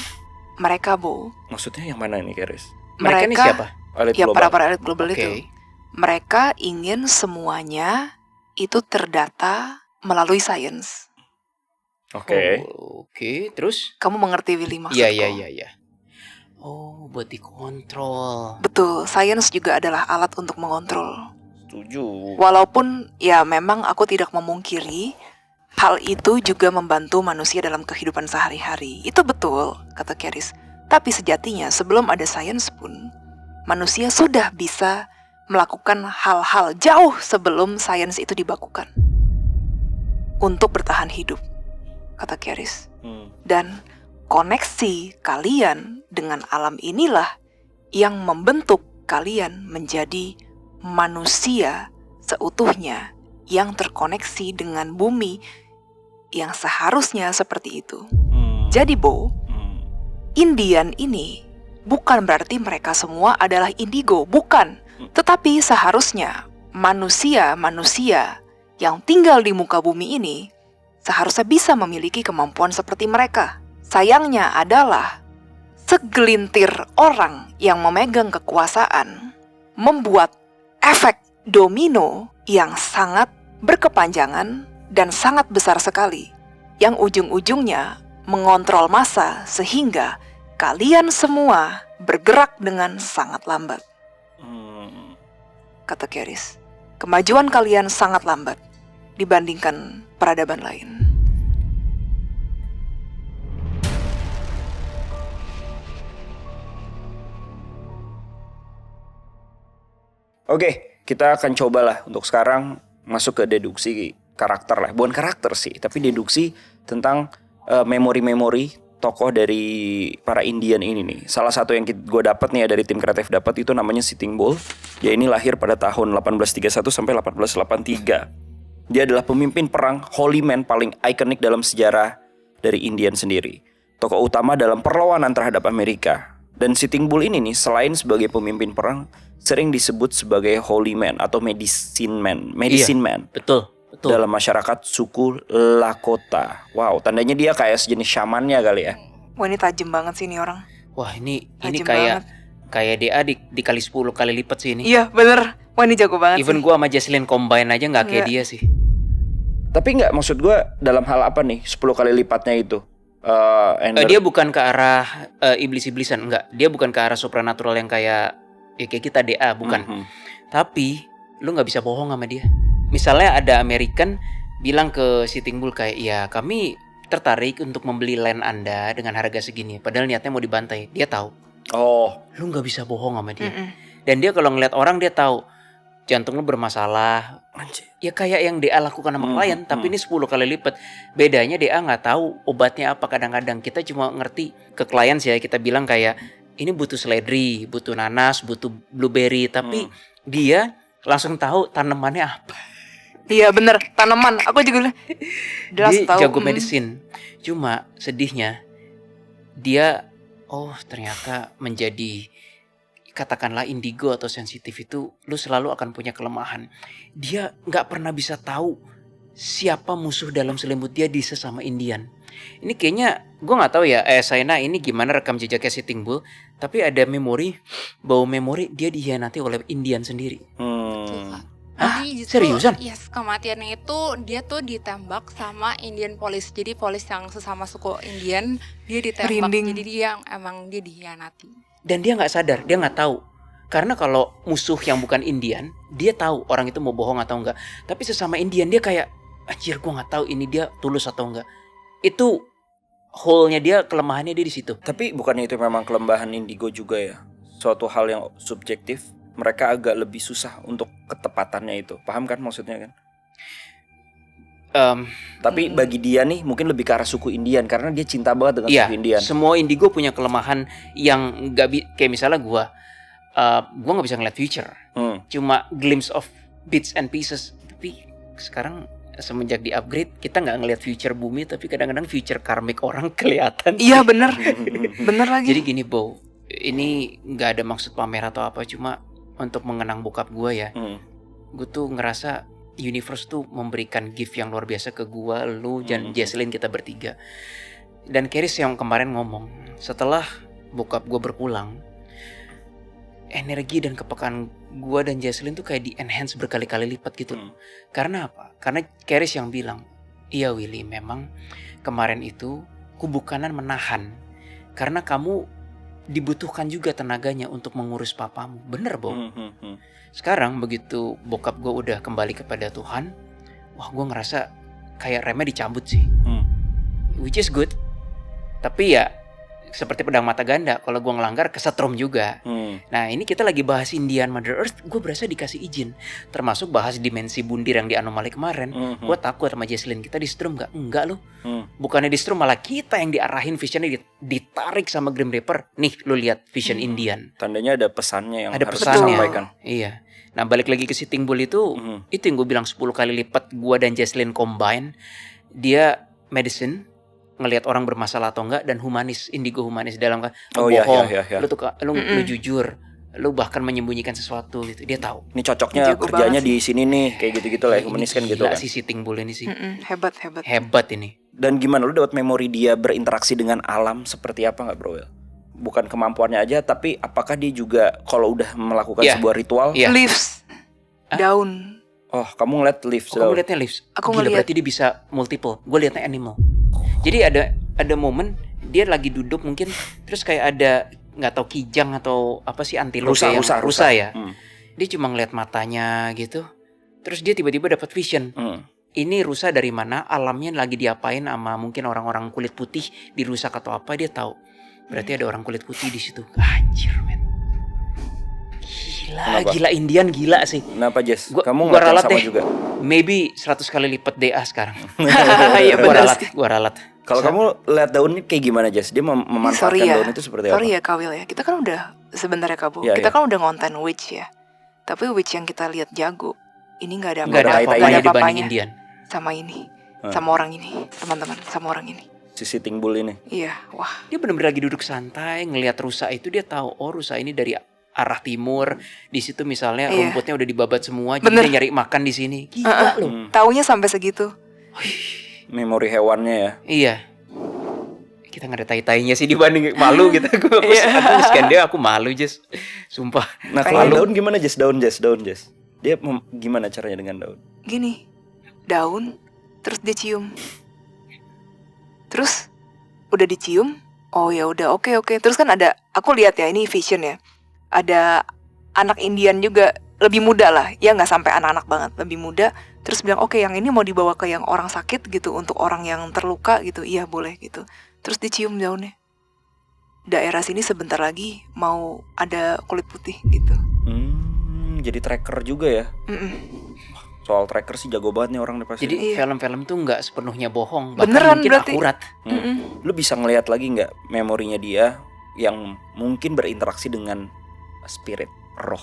mereka, Bo. Maksudnya yang mana nih Karis? Mereka ini siapa? Elit Ya global. para elit global Oke. itu. Mereka ingin semuanya itu terdata melalui sains. Oke. Oke, terus? Kamu mengerti Willy maksudku? Iya. Oh, buat dikontrol. Betul, sains juga adalah alat untuk mengontrol. Setuju. Walaupun ya memang aku tidak memungkiri hal itu juga membantu manusia dalam kehidupan sehari-hari. Itu betul, kata Karis. Tapi sejatinya sebelum ada sains pun, manusia sudah bisa melakukan hal-hal jauh sebelum sains itu dibakukan. Untuk bertahan hidup, kata Karis. Dan koneksi kalian dengan alam inilah yang membentuk kalian menjadi manusia seutuhnya yang terkoneksi dengan bumi yang seharusnya seperti itu. Jadi Bo, Indian ini bukan berarti mereka semua adalah indigo, bukan. Tetapi seharusnya manusia-manusia yang tinggal di muka bumi ini seharusnya bisa memiliki kemampuan seperti mereka. Sayangnya adalah segelintir orang yang memegang kekuasaan membuat efek domino yang sangat berkepanjangan dan sangat besar sekali, yang ujung-ujungnya mengontrol massa sehingga kalian semua bergerak dengan sangat lambat. Kata Karis, kemajuan kalian sangat lambat dibandingkan peradaban lain. Oke, kita akan cobalah untuk sekarang masuk ke deduksi karakter lah. Bukan karakter sih, tapi deduksi tentang memori-memori tokoh dari para Indian ini nih. Salah satu yang gue dapat nih ya dari tim kreatif dapat itu namanya Sitting Bull. Dia ini lahir pada tahun 1831 sampai 1883. Dia adalah pemimpin perang Holy Man paling ikonik dalam sejarah dari Indian sendiri. Tokoh utama dalam perlawanan terhadap Amerika. Dan Sitting Bull ini nih selain sebagai pemimpin perang sering disebut sebagai Holy Man atau Medicine Man. Betul. Dalam masyarakat suku Lakota. Wow, tandanya dia kayak sejenis syamannya kali ya. Wah ini tajam banget sih ini orang. Wah ini Tajam kayak DA dikali 10 kali lipat sih ini. Iya bener. Wah ini jago banget Even sih. gua sama Jesslyn combine aja nggak kayak dia sih. Tapi nggak, maksud gue dalam hal apa nih 10 kali lipatnya itu? Dia bukan ke arah iblis-iblisan, enggak. Dia bukan ke arah supernatural yang kayak kayak kita DA, bukan. Tapi lu nggak bisa bohong sama dia. Misalnya ada American bilang ke Sitting Bull kayak, ya kami tertarik untuk membeli land Anda dengan harga segini. Padahal niatnya mau dibantai. Dia tahu. Oh, Lu nggak bisa bohong sama dia. Dan dia kalau ngeliat orang dia tahu jantung lu bermasalah. Ya kayak yang DA lakukan sama klien, tapi ini 10 kali lipat. Bedanya DA nggak tahu obatnya apa kadang-kadang. Kita cuma ngerti ke klien sih ya, kita bilang kayak ini butuh seledri, butuh nanas, butuh blueberry, tapi dia langsung tahu tanamannya apa. Iya bener, tanaman. Aku juga jelas Dia tahu. jago medicine. Cuma sedihnya dia ternyata menjadi katakanlah indigo atau sensitif itu lu selalu akan punya kelemahan. Dia nggak pernah bisa tahu siapa musuh dalam selimut dia di sesama Indian. Ini kayaknya gue nggak tahu ya Saina ini gimana rekam jejaknya Sitting Bull, tapi ada bau memori dia dihianati oleh Indian sendiri. Jadi justru, seriusan? Yes, kematiannya itu dia tuh ditembak sama Indian police. Jadi polis yang sesama suku Indian dia ditembak. Merinding. Jadi dia emang dia dihianati. Dan dia nggak sadar, dia nggak tahu. Karena kalau musuh yang bukan Indian, dia tahu orang itu mau bohong atau enggak. Tapi sesama Indian dia kayak, anjir gue nggak tahu ini dia tulus atau enggak. Itu hole-nya dia, kelemahannya dia di situ. tapi bukannya itu memang kelemahan indigo juga ya? Suatu hal yang subjektif, mereka agak lebih susah untuk ketepatannya itu. Paham kan maksudnya kan? Tapi bagi dia nih mungkin lebih ke arah suku Indian karena dia cinta banget dengan Iya, suku Indian. semua indigo punya kelemahan yang kayak misalnya gue nggak bisa ngeliat future, cuma glimpse of bits and pieces. Tapi sekarang semenjak di upgrade kita nggak ngeliat future bumi, tapi kadang-kadang future karmic orang kelihatan. Iya bener, bener lagi. Jadi gini Bo, ini nggak ada maksud pamer atau apa, cuma untuk mengenang bokap gue ya. Gue tuh ngerasa universe tuh memberikan gift yang luar biasa ke gua, lu, dan Jesslyn, kita bertiga. Dan Keris yang kemarin ngomong, setelah bokap gua berpulang, energi dan kepekaan gua dan Jesslyn tuh kayak di enhance berkali-kali lipat gitu. Karena apa? Karena Keris yang bilang, iya Willy, memang kemarin itu kubu kanan menahan karena kamu dibutuhkan juga tenaganya untuk mengurus papamu. Bener Bo? Sekarang begitu bokap gue udah kembali kepada Tuhan, wah gue ngerasa kayak remnya dicabut sih, which is good. Tapi ya seperti pedang mata ganda, kalau gue ngelanggar kesetrum juga. Nah ini kita lagi bahas Indian Mother Earth, gue berasa dikasih izin, termasuk bahas dimensi bundir yang di anomali kemarin. Gue takut sama Jesslyn, kita disetrum gak? Enggak loh, bukannya disetrum, malah kita yang diarahin visionnya, ditarik sama Grim Reaper. Nih lu lihat vision Indian, Tandanya ada pesannya yang ada harus pesannya. disampaikan. Iya. Nah balik lagi ke Sitting Bull itu yang gue bilang 10 kali lipat gue dan Jesslyn combine. Dia medicine, ngelihat orang bermasalah atau enggak, dan humanis, indigo humanis dalam kan. Lu bohong, lu jujur, lu bahkan menyembunyikan sesuatu gitu. Dia tahu. Ini cocoknya Jago kerjanya banget di sini nih, kayak gitu-gitu lah, humanis kan gitu Gila kan. si Sitting Bull ini sih. Hebat. Hebat ini. Dan gimana lu dapat memori dia berinteraksi dengan alam seperti apa nggak bro? Bukan kemampuannya aja, tapi apakah dia juga kalau udah melakukan Iya. sebuah ritual? Iya. Leaves, daun. Oh, kamu ngeliat leaves. Kamu lihatnya leaves. Aku Gila, ngeliat. berarti dia bisa multiple. Gue liatnya animal. Jadi ada momen dia lagi duduk mungkin, terus kayak ada nggak tahu kijang atau apa sih, antilope rusa ya. Dia cuma ngeliat matanya gitu. Terus dia tiba-tiba dapat vision. Ini rusa dari mana, alamnya lagi diapain sama mungkin orang-orang kulit putih dirusak atau apa, dia tahu. Berarti ada orang kulit putih di situ. Anjir men. Kenapa? Gila Indian gila sih. Kenapa Jess? Gua- Kamu gua ngeliat yang ralat sama deh. juga? Maybe 100 kali lipat DA sekarang. Iya Gua benar ralat, sih. gua ralat. Kalau kamu lihat daun ini kayak gimana Jess? Dia memanfaatkan Sorry ya. daun itu seperti apa? Sorry ya Kawil ya. Kita kan udah sebenarnya Kabo. Iya, kita iya. kan udah ngonten witch ya. Tapi witch yang kita lihat jago, ini nggak ada Nggak ada apa-apa. apa-apanya Nggak ada dibanding apa-apanya Indian. sama ini, Hmm. sama orang ini, teman-teman, sama orang ini. Si Sitting Bull ini. Iya, wah. Dia benar-benar lagi duduk santai ngelihat rusa itu, dia tahu oh rusa ini dari arah timur. Di situ misalnya Iya. rumputnya udah dibabat semua, jadi Bener. dia nyari makan di sini. Gila loh. Taunya sampai segitu. Memori hewannya ya. Iya. Kita nggak ada tai-tainya sih dibanding malu gitu. Aku Iya. sekian dia aku malu Jess. Sumpah. Nah kalau Pengen. daun gimana Jess? Daun Jess. Dia gimana caranya dengan daun? Gini, daun, terus dia cium. Terus udah dicium, oh ya udah oke. Terus kan ada, aku lihat ya ini vision ya. Ada anak Indian juga lebih muda lah, ya nggak sampai anak-anak banget, lebih muda. Terus bilang oke yang ini mau dibawa ke yang orang sakit gitu, untuk orang yang terluka gitu, iya boleh gitu. Terus dicium daunnya. Daerah sini sebentar lagi mau ada kulit putih gitu. Jadi tracker juga ya. Mm-mm. Soal tracker sih jago banget nih orang nih pasti. Jadi Iya. film-film tuh nggak sepenuhnya bohong, bahkan Beneran mungkin berarti. akurat. Mm-mm. Lu bisa ngelihat lagi nggak memorinya dia yang mungkin berinteraksi dengan spirit, roh.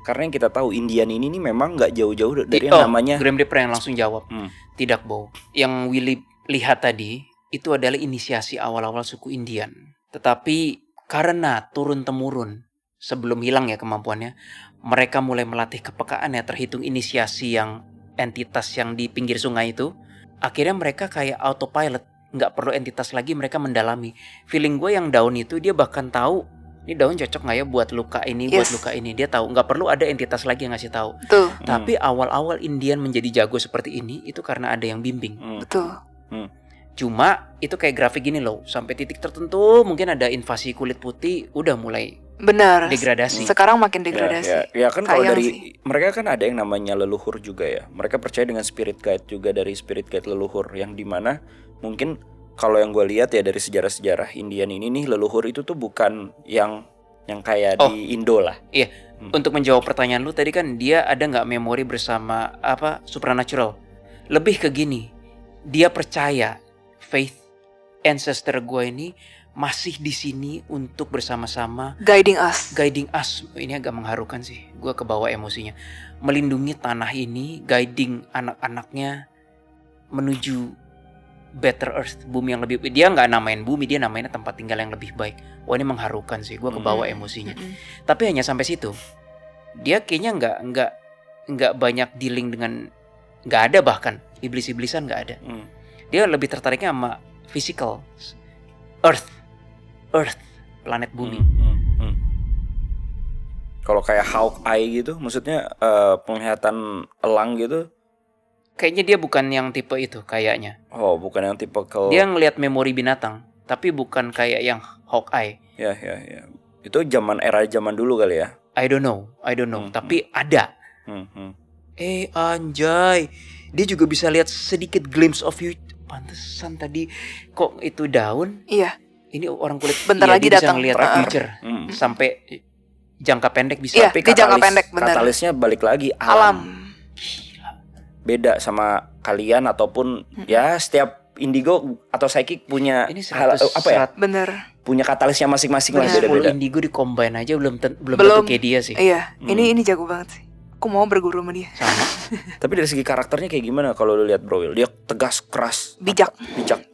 Karena yang kita tahu Indian ini nih memang nggak jauh-jauh dari yang namanya. Grim Reaper yang langsung jawab. Hmm. Tidak, Bo. Yang Willy lihat tadi itu adalah inisiasi awal-awal suku Indian. Tetapi karena turun-temurun sebelum hilang ya kemampuannya, mereka mulai melatih kepekaan ya, terhitung inisiasi yang entitas yang di pinggir sungai itu. Akhirnya mereka kayak autopilot, nggak perlu entitas lagi, mereka mendalami. Feeling gue yang daun itu dia bahkan tahu ini daun cocok nggak ya buat luka ini, buat Yes. luka ini. Dia tahu, nggak perlu ada entitas lagi yang ngasih tahu. Betul, Tapi awal-awal Indian menjadi jago seperti ini itu karena ada yang bimbing. betul. Cuma itu kayak grafik gini loh, sampai titik tertentu mungkin ada invasi kulit putih, udah mulai Benar. degradasi. Sekarang makin degradasi. Ya kan kalau Sayang dari sih. mereka kan ada yang namanya leluhur juga ya. Mereka percaya dengan spirit guide juga, dari spirit guide leluhur yang dimana mungkin kalau yang gue lihat ya dari sejarah-sejarah Indian ini nih, leluhur itu tuh bukan yang kayak Oh. di Indo lah. Iya, untuk menjawab pertanyaan lu tadi kan, dia ada nggak memori bersama apa supernatural? Lebih ke gini, dia percaya faith ancestor gue ini masih di sini untuk bersama-sama Guiding us. guiding us. Ini agak mengharukan sih, gue kebawa emosinya. Melindungi tanah ini, guiding anak-anaknya menuju better earth, bumi yang lebih. Dia nggak namain bumi, dia namainnya tempat tinggal yang lebih baik. Wah ini mengharukan sih, gue kebawa emosinya. Tapi hanya sampai situ. Dia kayaknya nggak banyak dealing dengan, nggak ada bahkan iblis-iblisan nggak ada. Dia lebih tertariknya sama physical, earth, planet bumi. Kalau kayak Hawkeye gitu, maksudnya penglihatan elang gitu. Kayaknya dia bukan yang tipe itu kayaknya. Oh, bukan yang tipe Dia ngelihat memori binatang, tapi bukan kayak yang Hawkeye. Ya. Itu era zaman dulu kali ya. I don't know. Tapi ada. Anjay, dia juga bisa lihat sedikit glimpse of you. Pantesan tadi kok itu daun. Iya. Ini orang kulit. Bentar iya, lagi dia bisa datang. ngelihat future sampai jangka pendek bisa. Iya, Tapi dia jangka pendek, benar. katalisnya balik lagi Alam. beda sama kalian ataupun ya setiap indigo atau psychic punya Ini apa ya? Bener. Punya katalisnya masing-masing lah, Benar. beda-beda. Indigo di combine aja belum Belum. tentu kayak dia sih. Iya. Ini jago banget sih. Aku mau berguru sama dia. Sama. Tapi dari segi karakternya kayak gimana kalau lu lihat Bro Will? Dia tegas, keras, Bijak.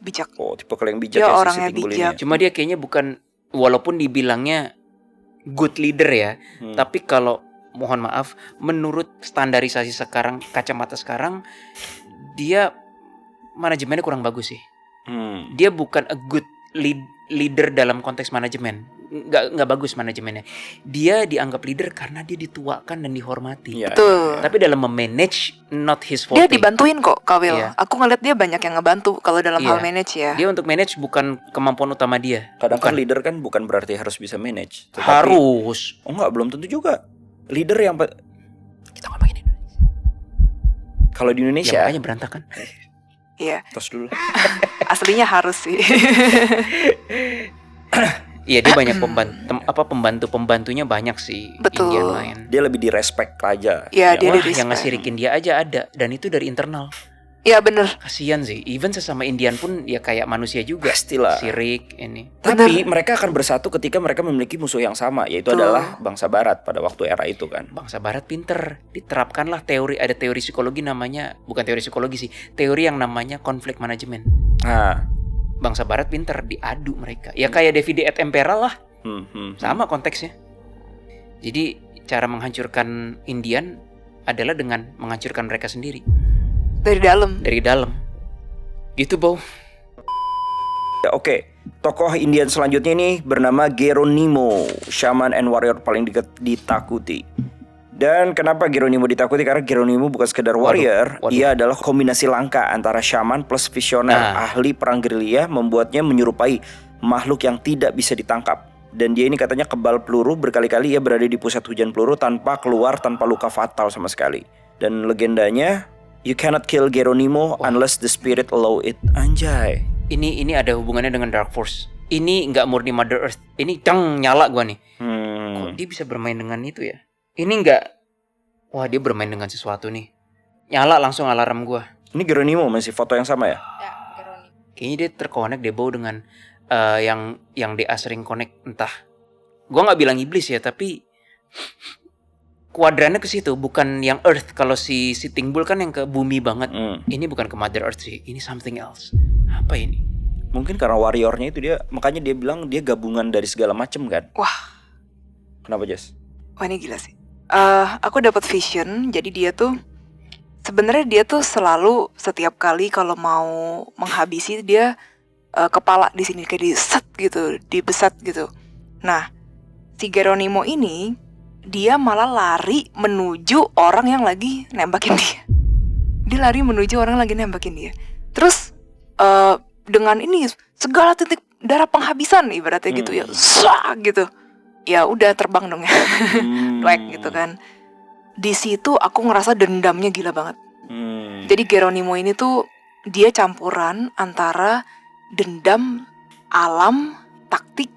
bijak. Oh, tipe yang bijak Dia ya si orangnya Sitting Bull ini bijak. ya. Cuma dia kayaknya bukan, walaupun dibilangnya good leader ya, tapi kalau mohon maaf, menurut standarisasi sekarang, kacamata sekarang, dia manajemennya kurang bagus sih. Dia bukan a good leader dalam konteks manajemen. Nggak bagus manajemennya. Dia dianggap leader karena dia dituakan dan dihormati. Iya. Betul. Tapi dalam memanage, not his forte. Dia dibantuin kok, Kawil. Iya. Aku ngeliat dia banyak yang ngebantu kalau dalam Iya. hal manage ya. Dia untuk manage bukan kemampuan utama dia. Kadang Bukan. kan leader kan bukan berarti harus bisa manage. Tetapi- Harus. Oh enggak, belum tentu juga. Leader yang kita ngomongin Indonesia. Kalau di Ya Indonesia, makanya berantakan. Iya. tos dulu. Aslinya harus sih. Iya, dia banyak pembantunya banyak sih. Betul. Indian lain. Dia lebih di respect aja. Ya, dia Wah, di yang respect. ngesirikin dia aja ada, dan itu dari internal. Ya bener. Kasian sih. Even sesama Indian pun ya kayak manusia juga. Pastilah. Sirik ini. Tapi mereka akan bersatu ketika mereka memiliki musuh yang sama, yaitu Betul. adalah bangsa Barat pada waktu era itu kan. Bangsa Barat pinter, diterapkanlah ada teori psikologi namanya, bukan teori psikologi sih, teori yang namanya konflik manajemen. Nah, Bangsa Barat pinter, diadu mereka. Ya kayak Davide et Impera lah, sama konteksnya. Jadi cara menghancurkan Indian adalah dengan menghancurkan mereka sendiri Dari dalam. dari dalam. Gitu, Bow. Ya, oke. Tokoh Indian selanjutnya ini bernama Geronimo, shaman and warrior paling ditakuti. Dan kenapa Geronimo ditakuti? Karena Geronimo bukan sekedar warrior, waduh. ia adalah kombinasi langka antara shaman plus visioner, ahli perang gerilya, membuatnya menyerupai makhluk yang tidak bisa ditangkap. Dan dia ini katanya kebal peluru, berkali-kali ia berada di pusat hujan peluru tanpa keluar, tanpa luka fatal sama sekali. Dan legendanya, you cannot kill Geronimo unless the spirit allow it. Anjay. Ini ada hubungannya dengan Dark Force. Ini nggak murni Mother Earth. Ini nyala gua nih. Kok dia bisa bermain dengan itu ya? Ini nggak. Wah, dia bermain dengan sesuatu nih. Nyala langsung alarm gua. Ini Geronimo masih foto yang sama ya? Ya, Geronimo. Kayaknya dia terkonek deh Bow dengan yang DA sering connect entah. Gua nggak bilang iblis ya, tapi kuadrannya ke situ, bukan yang Earth. Kalau si Sitting Bull kan yang ke bumi banget. Ini bukan ke Mother Earth sih. Ini something else. Apa ini? Mungkin karena warriornya itu dia, makanya dia bilang dia gabungan dari segala macam kan. Wah, Kenapa Jess? wah ini gila sih. Aku dapat vision. Jadi dia tuh sebenarnya dia tuh selalu setiap kali kalau mau menghabisi dia kepala di sini kayak diset gitu, dibesat gitu. Nah, si Geronimo ini dia malah lari menuju orang yang lagi nembakin dia. Dia lari menuju orang yang lagi nembakin dia. Terus dengan ini segala titik darah penghabisan ibaratnya gitu ya, zak gitu. Ya udah terbang dong ya, like gitu kan. Di situ aku ngerasa dendamnya gila banget. Jadi Geronimo ini tuh dia campuran antara dendam, alam, taktik,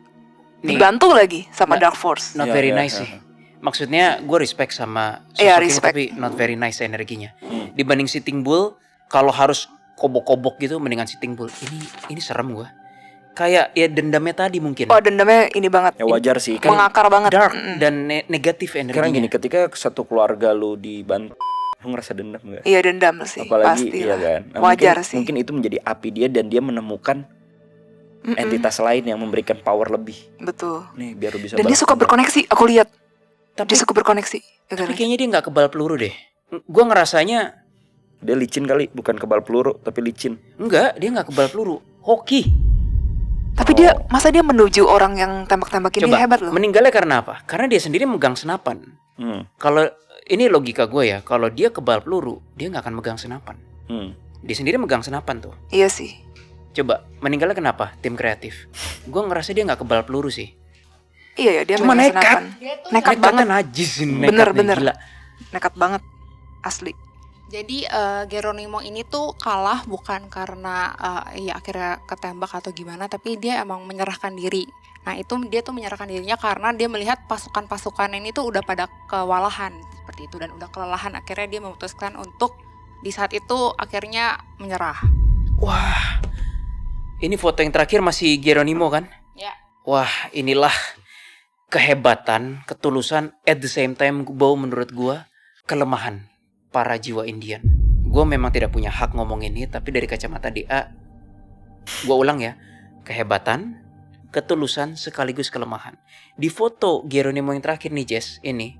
dibantu lagi sama Dark Force. Not very nice sih. Maksudnya gue respect sama Iya, sosok ini, respect. tapi not very nice energinya. Dibanding Sitting Bull, kalau harus kobok-kobok gitu mendingan Sitting Bull. Ini serem gue. Kayak ya dendamnya tadi mungkin. Oh, dendamnya ini banget. Ya wajar sih. Mengakar banget. Dark dan negatif energinya. Karena gini, ketika satu keluarga lu dibantu, lu ngerasa dendam gak? Iya, dendam sih. Apalagi pasti iya lah. kan. Nah, Wajar mungkin, sih. Mungkin itu menjadi api dia dan dia menemukan entitas lain yang memberikan power lebih. Betul. Nih biar lu bisa Dan dia balas suka dendam. berkoneksi. Aku lihat Tapi dia suka berkoneksi. Tapi kayaknya dia nggak kebal peluru deh. Gue ngerasanya Dia licin kali, bukan kebal peluru tapi licin. enggak, dia nggak kebal peluru. Hoki. Tapi dia masa dia menuju orang yang tembak-tembakin Coba dia hebat loh. meninggalnya karena apa? Karena dia sendiri megang senapan. Kalau ini logika gue ya, kalau dia kebal peluru, dia nggak akan megang senapan. Dia sendiri megang senapan tuh. Iya sih. Coba meninggalnya kenapa? Tim kreatif. Gue ngerasa dia nggak kebal peluru sih. Iya ya, dia Cuma megang nekat. senapan. Nekat banget. Najis sih, Bener. gila. Nekat banget. Asli. Jadi Geronimo ini tuh kalah bukan karena ya akhirnya ketembak atau gimana, tapi dia emang menyerahkan diri. Nah itu dia tuh menyerahkan dirinya karena dia melihat pasukan-pasukan ini tuh udah pada kewalahan seperti itu dan udah kelelahan. Akhirnya dia memutuskan untuk di saat itu akhirnya menyerah. Wah, ini foto yang terakhir masih Geronimo kan? Ya. Wah, inilah kehebatan, ketulusan, at the same time bau menurut gua kelemahan para jiwa Indian. Gua memang tidak punya hak ngomong ini, tapi dari kacamata DA, gua ulang ya, kehebatan, ketulusan sekaligus kelemahan. Di foto Geronimo yang terakhir nih Jess, ini,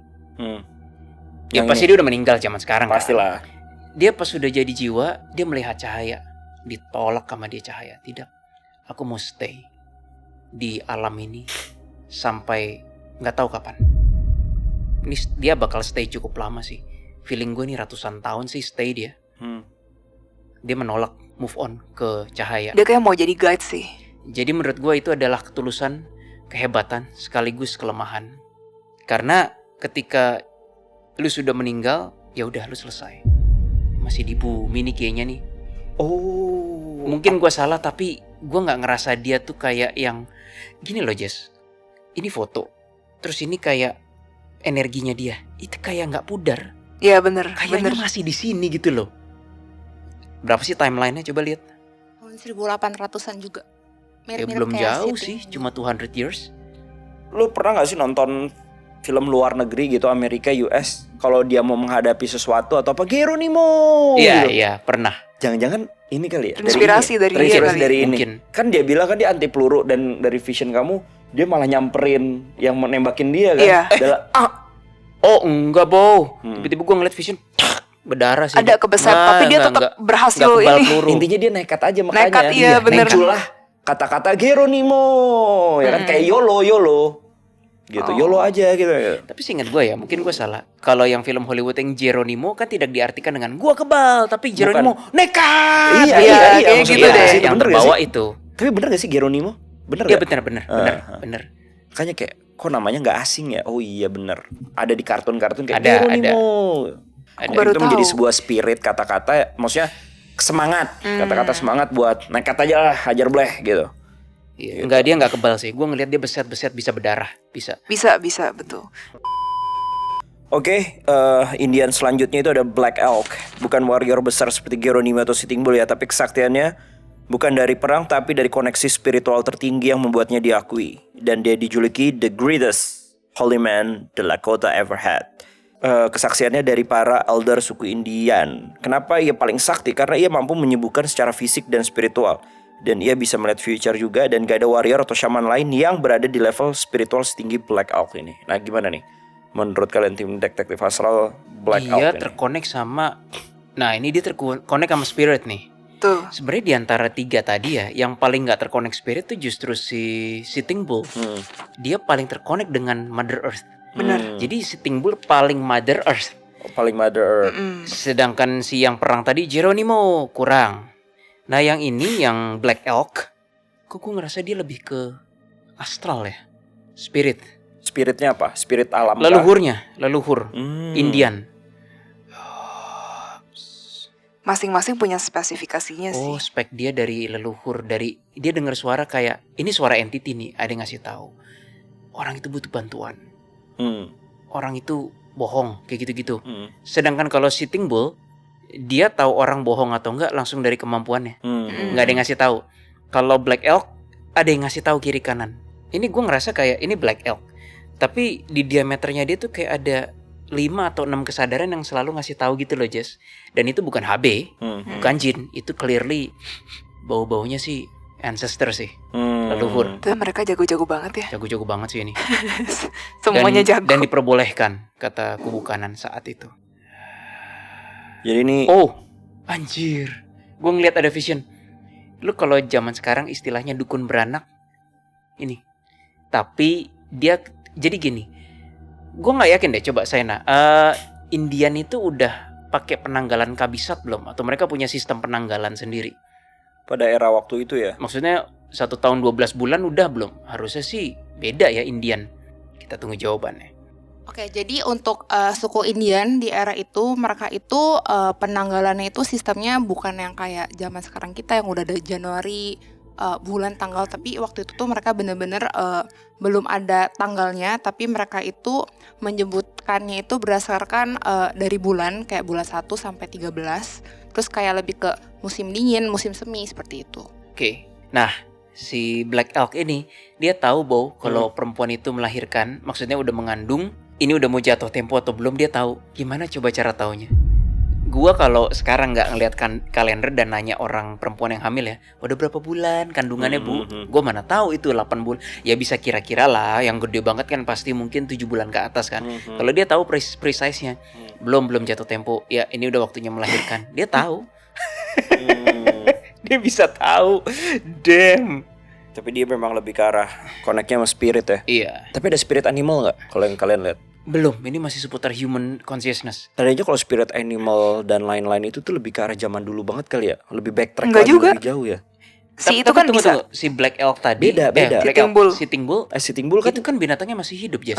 ya Yang pasti ini. dia udah meninggal zaman sekarang. Pastilah. Kan? Dia pas sudah jadi jiwa, dia melihat cahaya, ditolak sama dia cahaya. Tidak, aku mau stay di alam ini sampai nggak tahu kapan. Ini dia bakal stay cukup lama sih. Feeling gue nih ratusan tahun sih stay dia. Dia menolak move on ke cahaya. Dia kayak mau jadi guide sih. Jadi menurut gue itu adalah ketulusan, kehebatan, sekaligus kelemahan. Karena ketika lu sudah meninggal, ya udah lu selesai. Masih di bumi nih kayaknya nih. Oh. Mungkin gue salah tapi gue nggak ngerasa dia tuh kayak yang gini loh Jess. ini foto. Terus ini kayak energinya dia. Itu kayak nggak pudar. Iya bener, Kayaknya bener. masih di sini gitu loh. Berapa sih timelinenya? Coba lihat. Tahun 1800-an juga. Ya Mirip-mirip belum kayak jauh Sitting sih, cuma 200 years. Lu pernah gak sih nonton film luar negeri gitu, Amerika, US, kalau dia mau menghadapi sesuatu atau apa, Geronimo Iya, gitu. iya, pernah. Jangan-jangan ini kali ya, Inspirasi dari dia terinspirasi kali. dari ini. Mungkin. Kan dia bilang kan dia anti peluru, dan dari vision kamu dia malah nyamperin yang menembakin dia kan. Iya. Oh, enggak, Bow. Hmm. Tiba-tiba gue ngeliat vision, berdarah sih. Ada kebeset, tapi dia tetap berhasil nggak kebal ini. peluru. Intinya dia nekat aja makanya. Nekat, iya, bener. Muncullah kata-kata Geronimo, ya kan, kayak YOLO gitu. Oh. YOLO aja gitu. Tapi seingat gue ya, mungkin gue salah. Kalau yang film Hollywood yang Geronimo kan tidak diartikan dengan gua kebal, tapi Geronimo nekat. Iya, kayak maksud gitu gua deh. sih, Yang bener gak terbawa sih? itu. Tapi bener gak sih Geronimo? Bener Iya gak? bener. Makanya kayak kok namanya nggak asing ya? Oh iya bener. Ada di kartun-kartun kayak Ada, Geronimo. Ada. Baru Itu menjadi tahu. sebuah spirit kata-kata, maksudnya semangat, kata-kata semangat buat nekat aja lah, hajar bleh gitu. Iya. Enggak, dia nggak kebal sih. Gue ngeliat dia beset-beset bisa berdarah, bisa. Bisa, betul. Oke, Indian selanjutnya itu ada Black Elk. Bukan warrior besar seperti Geronimo atau Sitting Bull ya, tapi kesaktiannya bukan dari perang, tapi dari koneksi spiritual tertinggi yang membuatnya diakui. Dan dia dijuluki the greatest holy man the Lakota ever had. Kesaksiannya dari para elder suku Indian. Kenapa ia paling sakti? Karena ia mampu menyembuhkan secara fisik dan spiritual. Dan ia bisa melihat future juga, dan gak ada warrior atau shaman lain yang berada di level spiritual setinggi Black Elk ini. Nah gimana nih? Menurut kalian tim Detektif Astral, Black Elk Dia ini? terkonek sama. Nah ini dia terkonek sama spirit nih. Tuh. Sebenarnya di antara 3 tadi ya, yang paling nggak terkonek spirit tuh justru si Sitting Bull. Dia paling terkonek dengan Mother Earth. Bener. Jadi Sitting Bull paling Mother Earth. Paling Mother Earth. Sedangkan si yang perang tadi Geronimo kurang. Nah yang ini yang Black Elk, kok gue ngerasa dia lebih ke astral ya, spirit, Spiritnya apa? Spirit alam kah? leluhur, Indian. Masing-masing punya spesifikasinya sih. Oh, spek dia dari leluhur, dari dia dengar suara kayak ini suara entity nih, ada yang ngasih tahu. Orang itu butuh bantuan. Orang itu bohong, kayak gitu-gitu. Sedangkan kalau Sitting Bull, dia tahu orang bohong atau enggak langsung dari kemampuannya. Nggak ada yang ngasih tahu. Kalau Black Elk ada yang ngasih tahu kiri kanan. Ini gue ngerasa kayak ini Black Elk. Tapi di diameternya dia tuh kayak ada 5 atau 6 kesadaran yang selalu ngasih tahu gitu loh, Jess. Dan itu bukan HB, bukan jin. Itu clearly bau-baunya sih ancestor sih, leluhur. Tuh mereka jago-jago banget ya. Jago-jago banget sih ini. Semuanya jago. Dan diperbolehkan, kata kubu kanan saat itu. Jadi ini Oh, anjir. Gue ngeliat ada vision. Lu kalau zaman sekarang istilahnya dukun beranak. Ini. Tapi dia jadi gini. Gue nggak yakin deh. Coba Saina. Indian itu udah pakai penanggalan kabisat belum? Atau mereka punya sistem penanggalan sendiri? pada era waktu itu ya. Maksudnya 1 tahun 12 bulan udah belum? Harusnya sih beda ya Indian. Kita tunggu jawabannya. Oke, jadi untuk suku Indian di era itu, mereka itu penanggalannya itu sistemnya bukan yang kayak zaman sekarang kita yang udah ada Januari, bulan, tanggal. Tapi waktu itu tuh mereka bener-bener belum ada tanggalnya, tapi mereka itu menyebutkannya itu berdasarkan dari bulan, kayak bulan 1 sampai 13. Terus kayak lebih ke musim dingin, musim semi, seperti itu. Oke. Nah, si Black Elk ini, dia tahu bahwa kalau perempuan itu melahirkan, maksudnya udah mengandung, ini udah mau jatuh tempo atau belum, dia tahu. Gimana coba cara taunya? Gua kalau sekarang nggak ngeliat kalender dan nanya orang perempuan yang hamil ya, udah berapa bulan kandungannya bu? Gua mana tahu itu 8 bulan. Ya bisa kira-kira lah, yang gede banget kan pasti mungkin 7 bulan ke atas kan. Kalau dia tahu precise-nya, belum jatuh tempo, ya ini udah waktunya melahirkan. Dia tahu. Dia bisa tahu. Damn. Tapi dia memang lebih ke arah connect-nya sama spirit ya. Iya. Tapi ada spirit animal nggak? Kalau yang kalian lihat? Belum, ini masih seputar human consciousness. Tadinya kalau spirit animal dan lain-lain itu tuh lebih ke arah zaman dulu banget kali ya. Lebih backtrack Enggak lagi, juga. lebih jauh ya. Si itu kan tunggu, bisa. tunggu. Si Black Elk tadi. Beda. Black Sitting Elk, Bull. Sitting Bull. Sitting Bull kan Itu kan binatangnya masih hidup, Jess.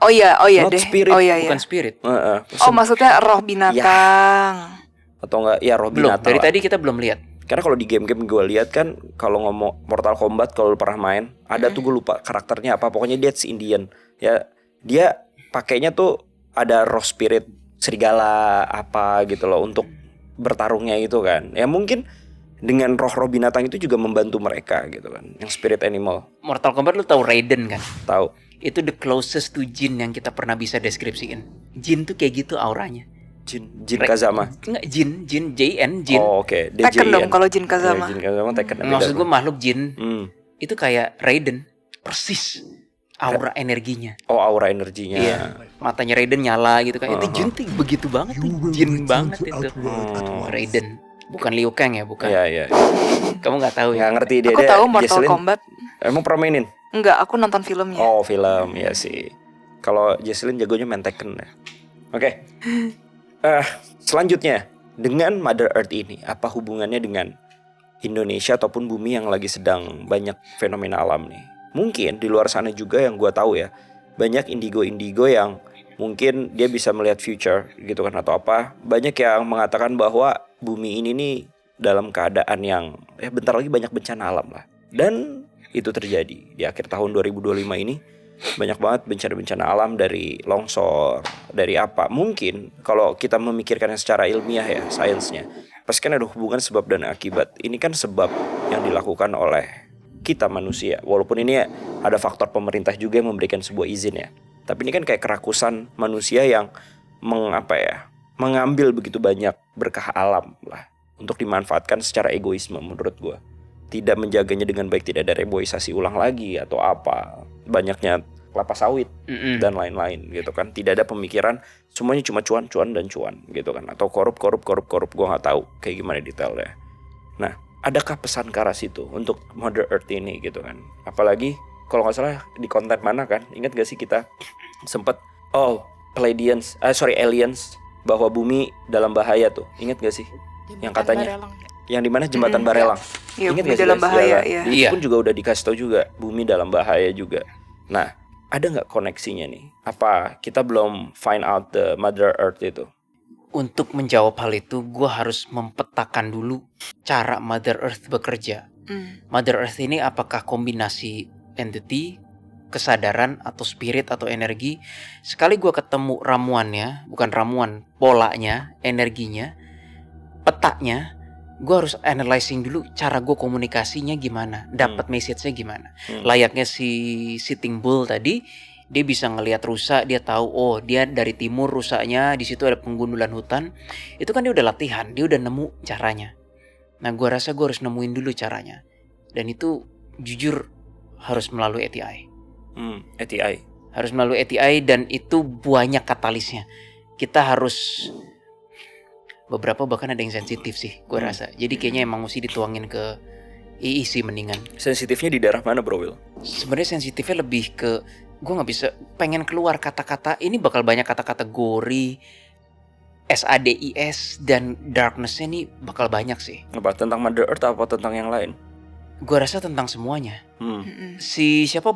Oh iya Not deh. spirit, Oh iya. Bukan spirit. Oh maksudnya roh binatang. Atau enggak ya roh Belum, binatang dari lah. tadi kita belum lihat. Karena kalau di game-game gue lihat kan, kalau ngomong Mortal Kombat, kalau lu pernah main, ada tuh gue lupa karakternya apa, pokoknya dia Indian. Ya, dia pakainya tuh ada raw spirit serigala apa gitu loh untuk bertarungnya itu kan. Ya mungkin dengan roh-roh binatang itu juga membantu mereka gitu kan, yang spirit animal. Mortal Kombat lu tahu Raiden kan? Tahu. Itu the closest to Jin yang kita pernah bisa deskripsiin. Jin tuh kayak gitu auranya. Jin Kazama. Enggak, Jin JN, Jin. Oh oke, Tekken dong kalau Jin Ya, Kazama. Jin Kazama Tekken. Maksud gue makhluk Jin Hmm. itu kayak Raiden, persis aura energinya. Oh, aura energinya. Iya, matanya Raiden nyala gitu kan. Itu Jin tuh begitu banget tuh, Jin banget itu. Raiden, bukan Liu Kang ya, bukan. Iya. Kamu nggak tahu ya? Nggak ngerti dia. Aku tahu Mortal Kombat. Emang pernah mainin? Enggak, aku nonton filmnya. Oh, film ya sih. Kalau Jesslyn jagonya main Tekken ya. Oke. Selanjutnya, dengan Mother Earth ini, apa hubungannya dengan Indonesia ataupun bumi yang lagi sedang banyak fenomena alam nih? Mungkin di luar sana juga yang gue tahu ya, banyak indigo yang mungkin dia bisa melihat future gitu kan atau apa. Banyak yang mengatakan bahwa bumi ini nih dalam keadaan yang bentar lagi banyak bencana alam lah. Dan itu terjadi di akhir tahun 2025 ini. Banyak banget bencana-bencana alam, dari longsor, dari apa. Mungkin kalau kita memikirkannya secara ilmiah ya, sainsnya, pasti kan ada hubungan sebab dan akibat. Ini kan sebab yang dilakukan oleh kita manusia. Walaupun ini ada faktor pemerintah juga yang memberikan sebuah izin ya. Tapi ini kan kayak kerakusan manusia yang mengambil begitu banyak berkah alam lah untuk dimanfaatkan secara egoisme menurut gue. Tidak menjaganya dengan baik, tidak ada reboisasi ulang lagi atau apa. Banyaknya kelapa sawit dan lain-lain gitu kan. Tidak ada pemikiran semuanya cuma cuan dan cuan gitu kan. Atau korup. Gue gak tahu kayak gimana detailnya. Nah, adakah pesan ke arah situ untuk Mother Earth ini gitu kan? Apalagi kalau gak salah di konten mana kan, ingat gak sih kita sempet aliens bahwa bumi dalam bahaya tuh. Ingat gak sih? Yang katanya yang dimana jembatan Barelang. Iya, Ingat bumi gak sih dalam guys? bahaya Ya, ya. itu pun juga udah dikasih tahu juga, bumi dalam bahaya juga. Nah, ada nggak koneksinya nih? Apa kita belum find out the Mother Earth itu? Untuk menjawab hal itu, gue harus mempetakan dulu cara Mother Earth bekerja. Mother Earth ini apakah kombinasi entity, kesadaran, atau spirit, atau energi? Sekali gue ketemu ramuannya, bukan ramuan, polanya, energinya, petanya, gue harus analyzing dulu cara gue komunikasinya gimana, dapat message-nya gimana. Layaknya si Sitting Bull tadi, dia bisa ngelihat rusa, dia tahu dia dari timur rusanya, di situ ada penggundulan hutan. Itu kan dia udah latihan, dia udah nemu caranya. Nah, gue rasa gue harus nemuin dulu caranya. Dan itu jujur harus melalui ATI. ATI. Harus melalui ATI, dan itu banyak katalisnya. Kita harus, beberapa bahkan ada yang sensitif sih, gue rasa. Jadi kayaknya emang mesti dituangin ke II sih mendingan. Sensitifnya di daerah mana, Bro Will? Sebenarnya sensitifnya lebih ke, gue nggak bisa, pengen keluar kata-kata. Ini bakal banyak kata-kata gory, SADIS, dan darkness-nya nih bakal banyak sih. Apa tentang Mother Earth apa tentang yang lain? Gue rasa tentang semuanya. Si siapa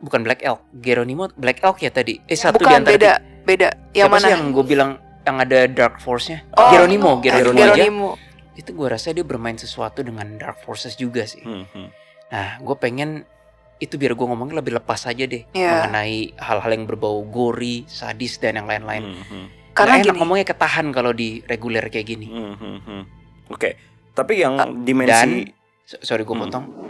bukan Black Elk, Geronimo Black Elk ya tadi. Satu Bukan, di antara beda. Yang siapa mana? sih yang gue bilang yang ada dark force-nya? Oh, Geronimo aja. Geronimo. Itu gue rasa dia bermain sesuatu dengan dark forces juga sih. Nah, gue pengen itu biar gue ngomongnya lebih lepas aja deh mengenai hal-hal yang berbau gory, sadis, dan yang lain-lain. Karena enak gini, ngomongnya ketahan kalau di reguler kayak gini. Oke. Tapi yang dimensi sorry gue potong.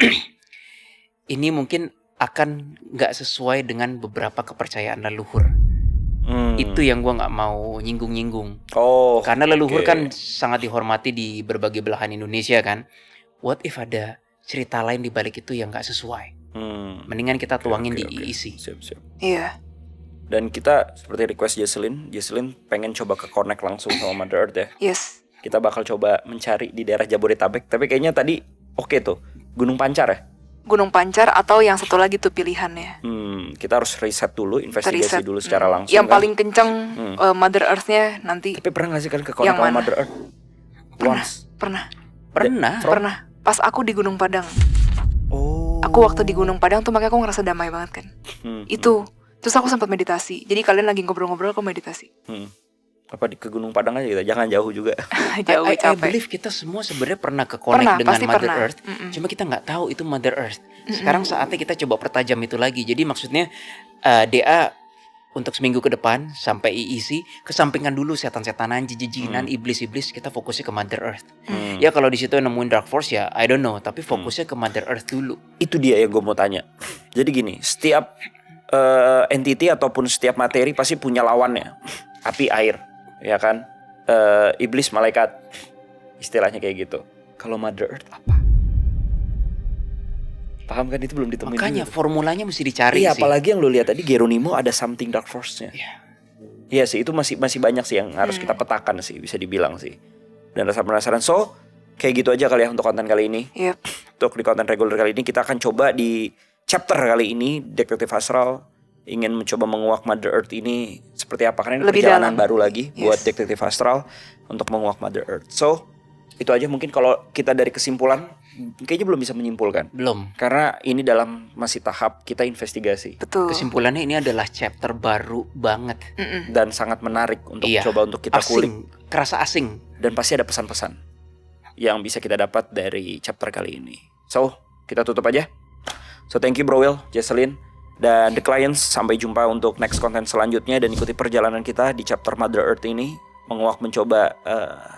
Ini mungkin akan nggak sesuai dengan beberapa kepercayaan leluhur. Itu yang gue nggak mau nyinggung-nyinggung. Karena leluhur kan sangat dihormati di berbagai belahan Indonesia kan. What if ada cerita lain di balik itu yang nggak sesuai? Mendingan kita tuangin di IIC. Siap. iya. Dan kita seperti request Jesslyn pengen coba ke connect langsung sama Mother Earth ya. Yes. Kita bakal coba mencari di daerah Jabodetabek. Tapi kayaknya tadi oke tuh, Gunung Pancar ya. Gunung Pancar atau yang satu lagi tuh pilihannya. Kita harus riset dulu, investigasi dulu secara langsung. Yang kan? paling kenceng Mother Earth-nya nanti. Tapi pernah gak sih kan ke connect sama Mother Earth? Pernah. Pas aku di Gunung Padang. Aku waktu di Gunung Padang tuh makanya aku ngerasa damai banget kan. Itu. Terus aku sempat meditasi. Jadi kalian lagi ngobrol-ngobrol, aku meditasi. Apa ke Gunung Padang aja kita, jangan jauh juga. Jauh I capek. believe kita semua sebenarnya pernah ke-connect dengan Pasti Mother pernah. Earth. Cuma kita nggak tahu itu Mother Earth. Sekarang saatnya kita coba pertajam itu lagi. Jadi maksudnya DA untuk seminggu ke depan sampai EEC kesampingkan dulu setan-setanan, jijijinan, iblis-iblis, kita fokusnya ke Mother Earth. Ya kalau di situ nemuin Dark Force ya I don't know, tapi fokusnya ke Mother Earth dulu. Itu dia yang gue mau tanya. Jadi gini, setiap entity ataupun setiap materi pasti punya lawannya. Api, air, ya kan? Iblis, malaikat, istilahnya kayak gitu. Kalau Mother Earth apa? Paham kan, itu belum ditemuin. Makanya juga. formulanya mesti dicari Iya, sih. apalagi yang lu lihat tadi Geronimo ada something Dark Force-nya. Iya sih, itu masih banyak sih yang harus kita petakan sih, bisa dibilang sih. Dan rasa penasaran. So, kayak gitu aja kali ya untuk konten kali ini. Yep. Untuk di konten reguler kali ini kita akan coba di chapter kali ini Detektif Astral ingin mencoba menguak Mother Earth ini seperti apa, karena ini Lebih perjalanan dalam. baru lagi buat Detektif Astral untuk menguak Mother Earth. So, itu aja mungkin kalau kita dari kesimpulan kayaknya belum bisa menyimpulkan. Belum. Karena ini dalam masih tahap kita investigasi Betul. Kesimpulannya ini adalah chapter baru banget. dan sangat menarik untuk Iya. coba untuk kita kulik, Asing, kerasa asing. dan pasti ada pesan-pesan yang bisa kita dapat dari chapter kali ini. So, kita tutup aja. So, thank you Bro Will, Jesselyn, dan The Clients. Sampai jumpa untuk next konten selanjutnya dan ikuti perjalanan kita di chapter Mother Earth ini, menguak mencoba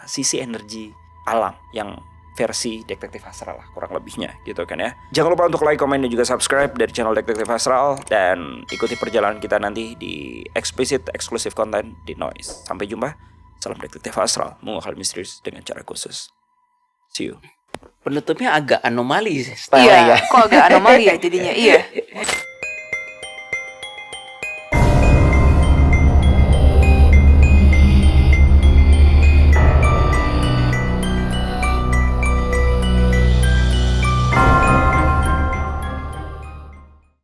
sisi energi alam yang versi Detektif Astral lah kurang lebihnya gitu kan ya. Jangan lupa untuk like, komen, dan juga subscribe dari channel Detektif Astral, dan ikuti perjalanan kita nanti di explicit eksklusif konten di Noise. Sampai jumpa. Salam Detektif Astral, menguak hal misterius dengan cara khusus. See you. Penutupnya agak anomali style Iya, ya. kok agak anomali ya jadinya. Iya.